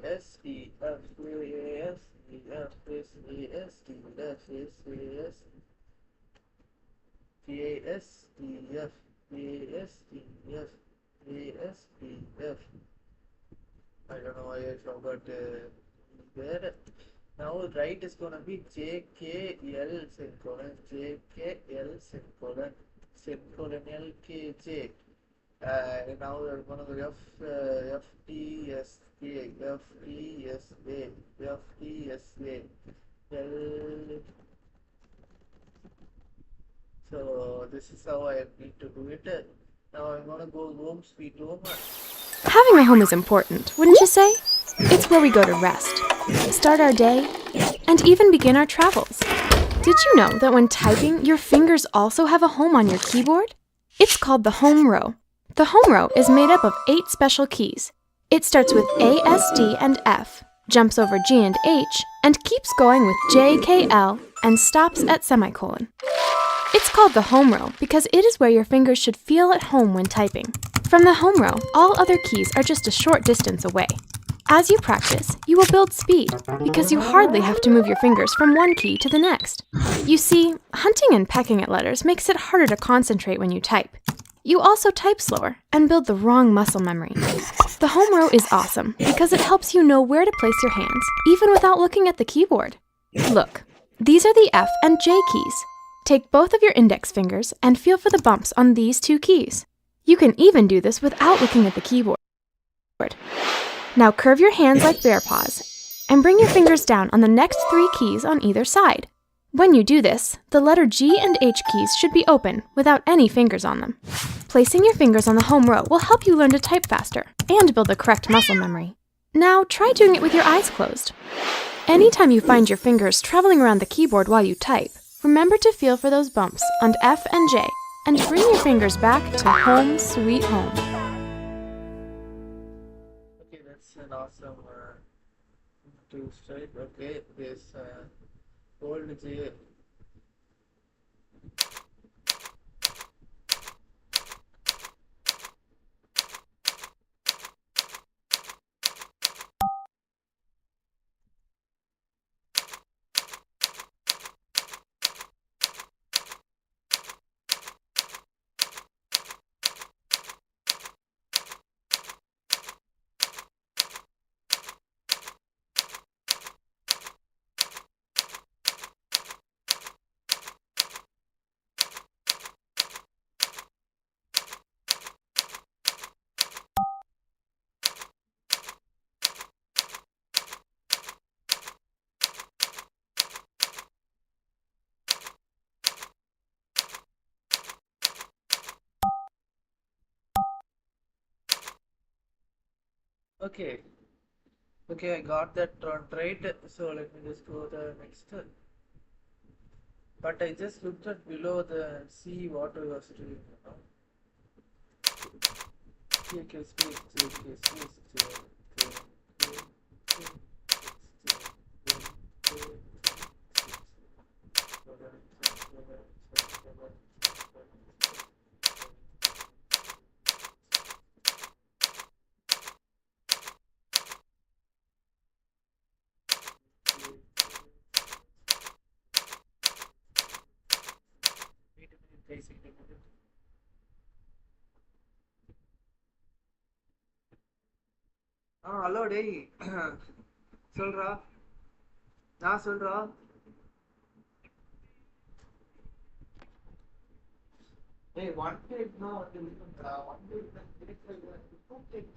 [SPEAKER 1] S T F A S T F space A S T F space A S T S T F A S T F A S T F. I don't know why I forgot there. Now right is gonna be JKL semicolon JKL semicolon LKJ. Now we're gonna go FTSA L. So this is how I need to do it. Now I'm gonna go home sweet home.
[SPEAKER 4] Having a home is important, wouldn't you say? It's where we go to rest, start our day, and even begin our travels. Did you know that when typing, your fingers also have a home on your keyboard? It's called the home row. The home row is made up of 8 special keys. It starts with A, S, D, and F, jumps over G and H, and keeps going with J, K, L, and stops at semicolon. It's called the home row because it is where your fingers should feel at home when typing. From the home row, all other keys are just a short distance away. As you practice, you will build speed because you hardly have to move your fingers from one key to the next. You see, hunting and pecking at letters makes it harder to concentrate when you type. You also type slower and build the wrong muscle memory. The home row is awesome because it helps you know where to place your hands, even without looking at the keyboard. Look, these are the F and J keys. Take both of your index fingers and feel for the bumps on these 2 keys. You can even do this without looking at the keyboard. Now curve your hands like bear paws and bring your fingers down on the next 3 keys on either side. When you do this, the letter G and H keys should be open without any fingers on them. Placing your fingers on the home row will help you learn to type faster and build the correct muscle memory. Now try doing it with your eyes closed. Anytime you find your fingers traveling around the keyboard while you type, remember to feel for those bumps on F and J and bring your fingers back to home sweet home.
[SPEAKER 1] Okay, that's an awesome two straight. Okay, this hold J. Okay, Okay, I got that right. So let me just go the next. But I just looked at below the see what I was doing. Okay, space, okay, space, wait a minute, guys, wait a minute. Hello டேய் சொல்றா நான் சொல்றா டேய் one டேக்னா வந்து இருக்கும்டா one take கிடைக்கல two take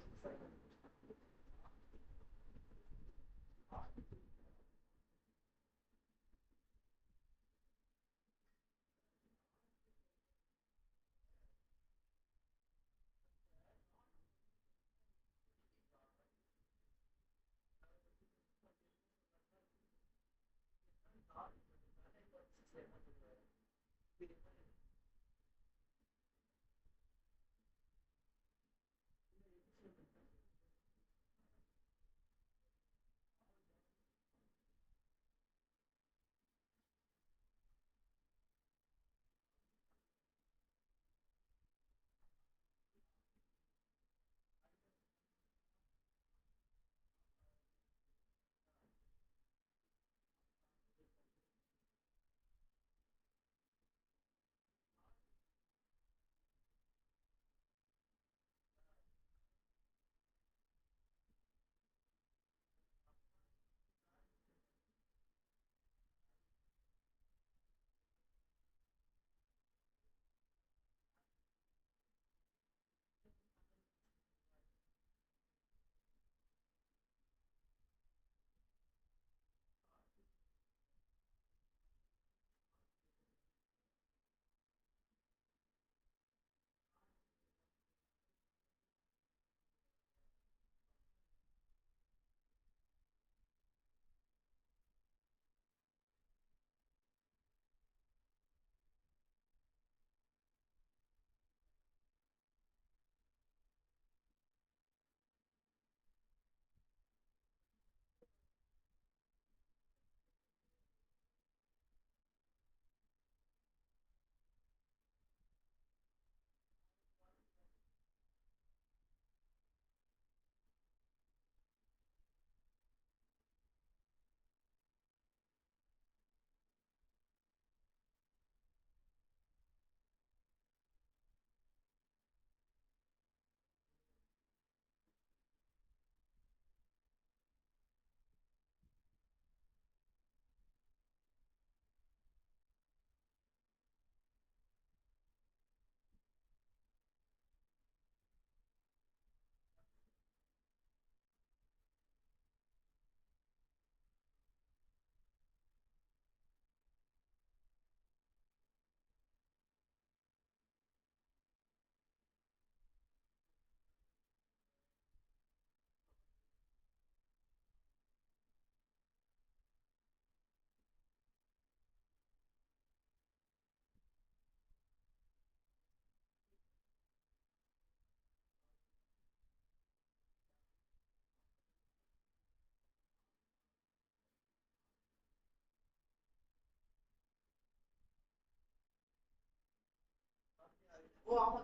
[SPEAKER 1] ஓ ஆமா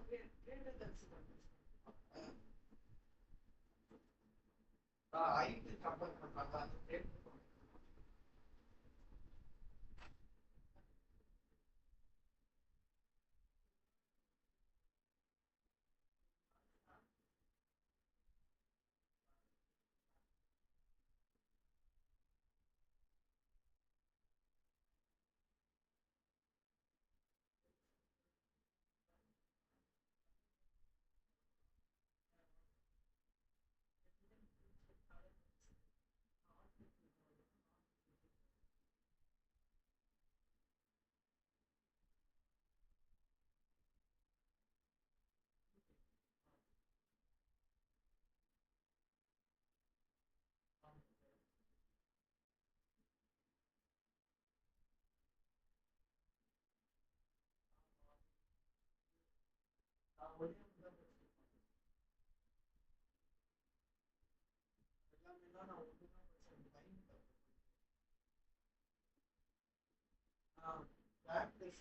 [SPEAKER 1] ஐந்து கம்பேர் பண்ணாங்க practice.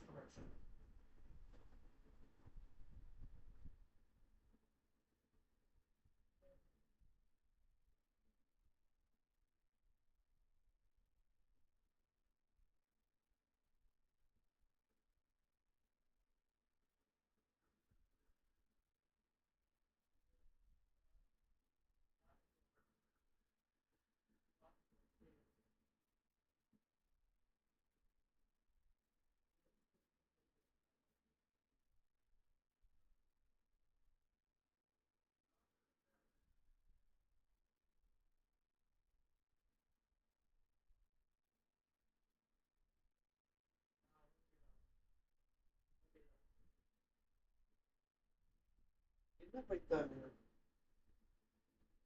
[SPEAKER 1] என்ன பைத்தானு?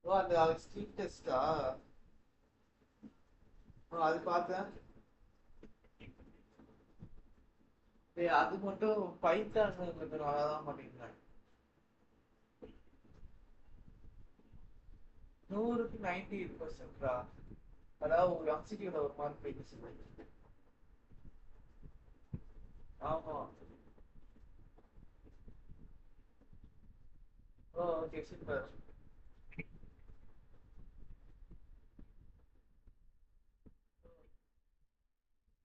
[SPEAKER 1] ஓ அந்த ஸ்ட்ரீட் டெஸ்டா? அது பார்த்தேன். டேய் அது மட்டும் பைத்தான் கொஞ்சம் நல்லா தான் பண்ணியிருந்தாங்க. 100க்கு 98%டா. அதாவது ஒரு எம்சிக்யூல ஒரு மார்க் போயிடுச்சு. ஆமா. ஓ ஓகே சூப்பர்.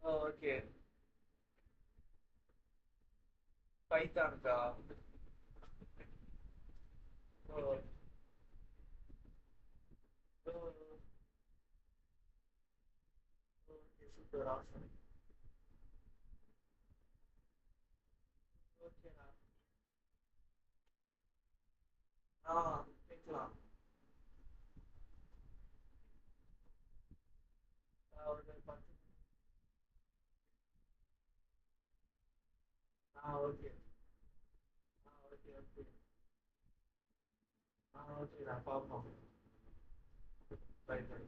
[SPEAKER 1] ஓ ஓகே. பைத்தானுக்கா? ஓ ஓ ஓகே சூப்பர் ஆசம். ஓகேண்ணா. ஆ கேட்கலாம். ஒரு 10. ஓகே. Okay okay. ஓகே நான் பார்ப்போம். Bye bye.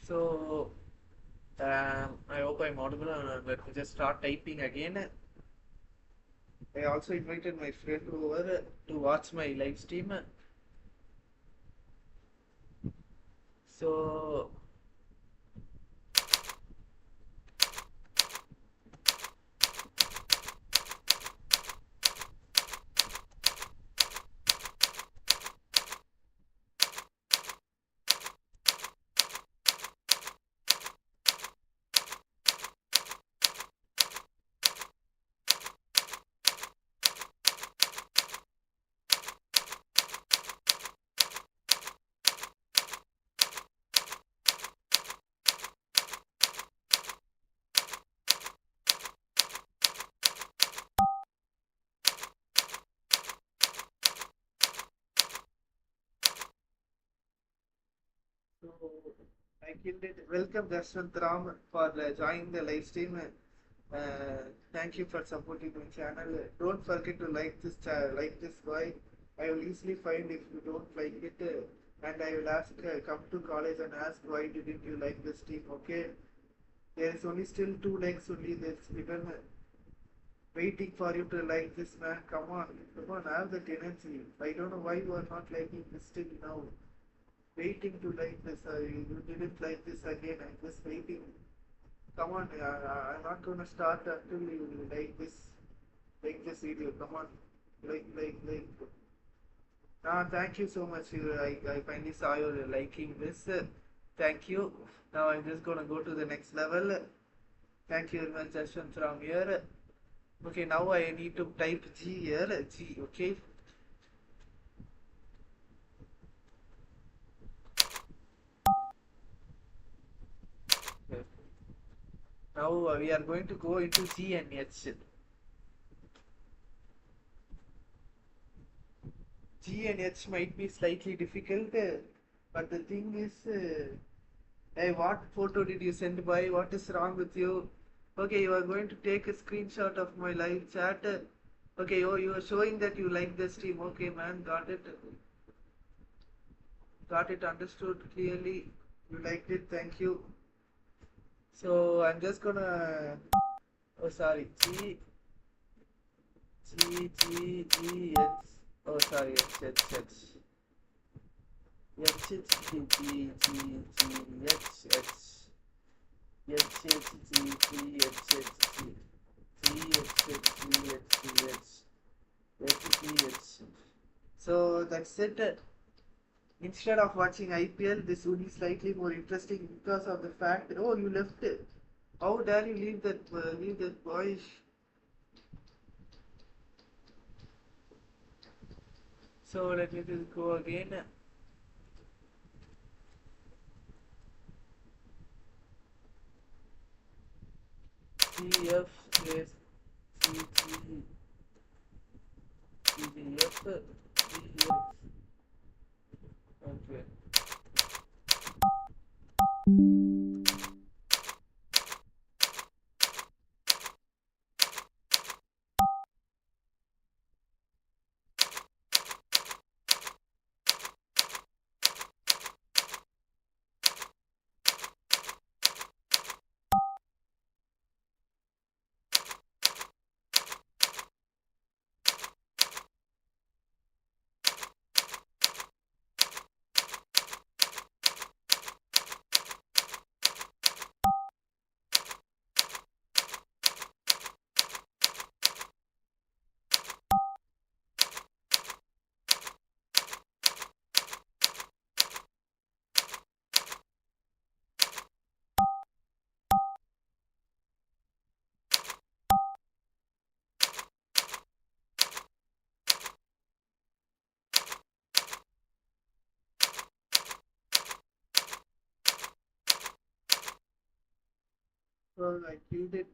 [SPEAKER 1] So I hope I'm audible. Let me just start typing again. I also invited my friend over to watch my live stream. So So I killed it. Welcome Dashwant Ram for joining the live stream. Thank you for supporting my channel. Don't forget to like this guy. I will easily find if you don't like it, and I will ask come to college and ask why didn't you like this stream? Okay, there is only still 2 likes only. That's even waiting for you to like this man. Come on, have that energy. I don't know why you are not liking this still now. Waiting to like this. You didn't like this again. I'm just waiting. Come on, I'm not gonna start until you like this video. Come on, like. Thank you so much. I finally saw you liking this. Thank you. Now I'm just gonna go to the next level. Thank you very much, Ashwin, from here. Okay, now I need to type G here. G, okay. Okay. Now we are going to go into G and H. G and H might be slightly difficult, but the thing is, hey, what photo did you send by? What is wrong with you? Okay, you are going to take a screenshot of my live chat. Okay, oh, you are showing that you like the stream. Okay, man, got it. Got it, understood clearly. You liked it, thank you. So I'm just gonna. Oh, sorry. G, H. Oh, sorry, H. H, H, G, H, H. So that's it. Instead of watching IPL, this would be slightly more interesting because of the fact that oh, you left it. How dare you leave that boy? So let me just go again. CF space CGF Okay. So I killed it.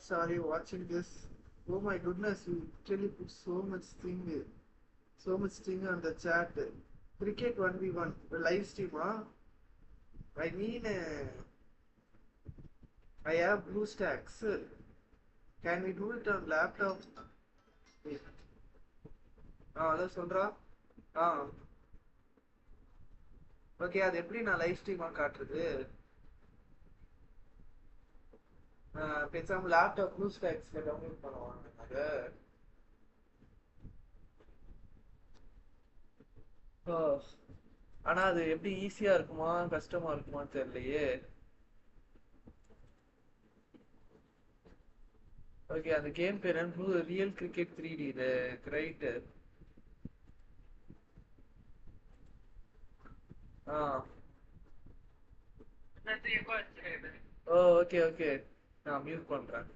[SPEAKER 1] sorry watching this. Oh my goodness, you literally put so much thing on the chat. Cricket 1v1 live stream, huh? I mean, I have blue stacks. Can we do it on laptop? அதான் சொல்றா. Okay, அது எப்படி நான் live ஸ்ட்ரீமா காட்டுறது? பேசாம laptop blue ஸ்டாக்ஸ்ல download பண்ணுவாங்க அதை. ஆனா அது எப்படி ஈஸியா இருக்குமா கஷ்டமா இருக்குமான்னு தெரியலையே. ஓகே, அந்த கேம் பேர் என்ன? ரியல் கிரிக்கெட் 3D இது ரைட். ஓ ஓகே ஓகே, நான் மியூட் பண்றேன்.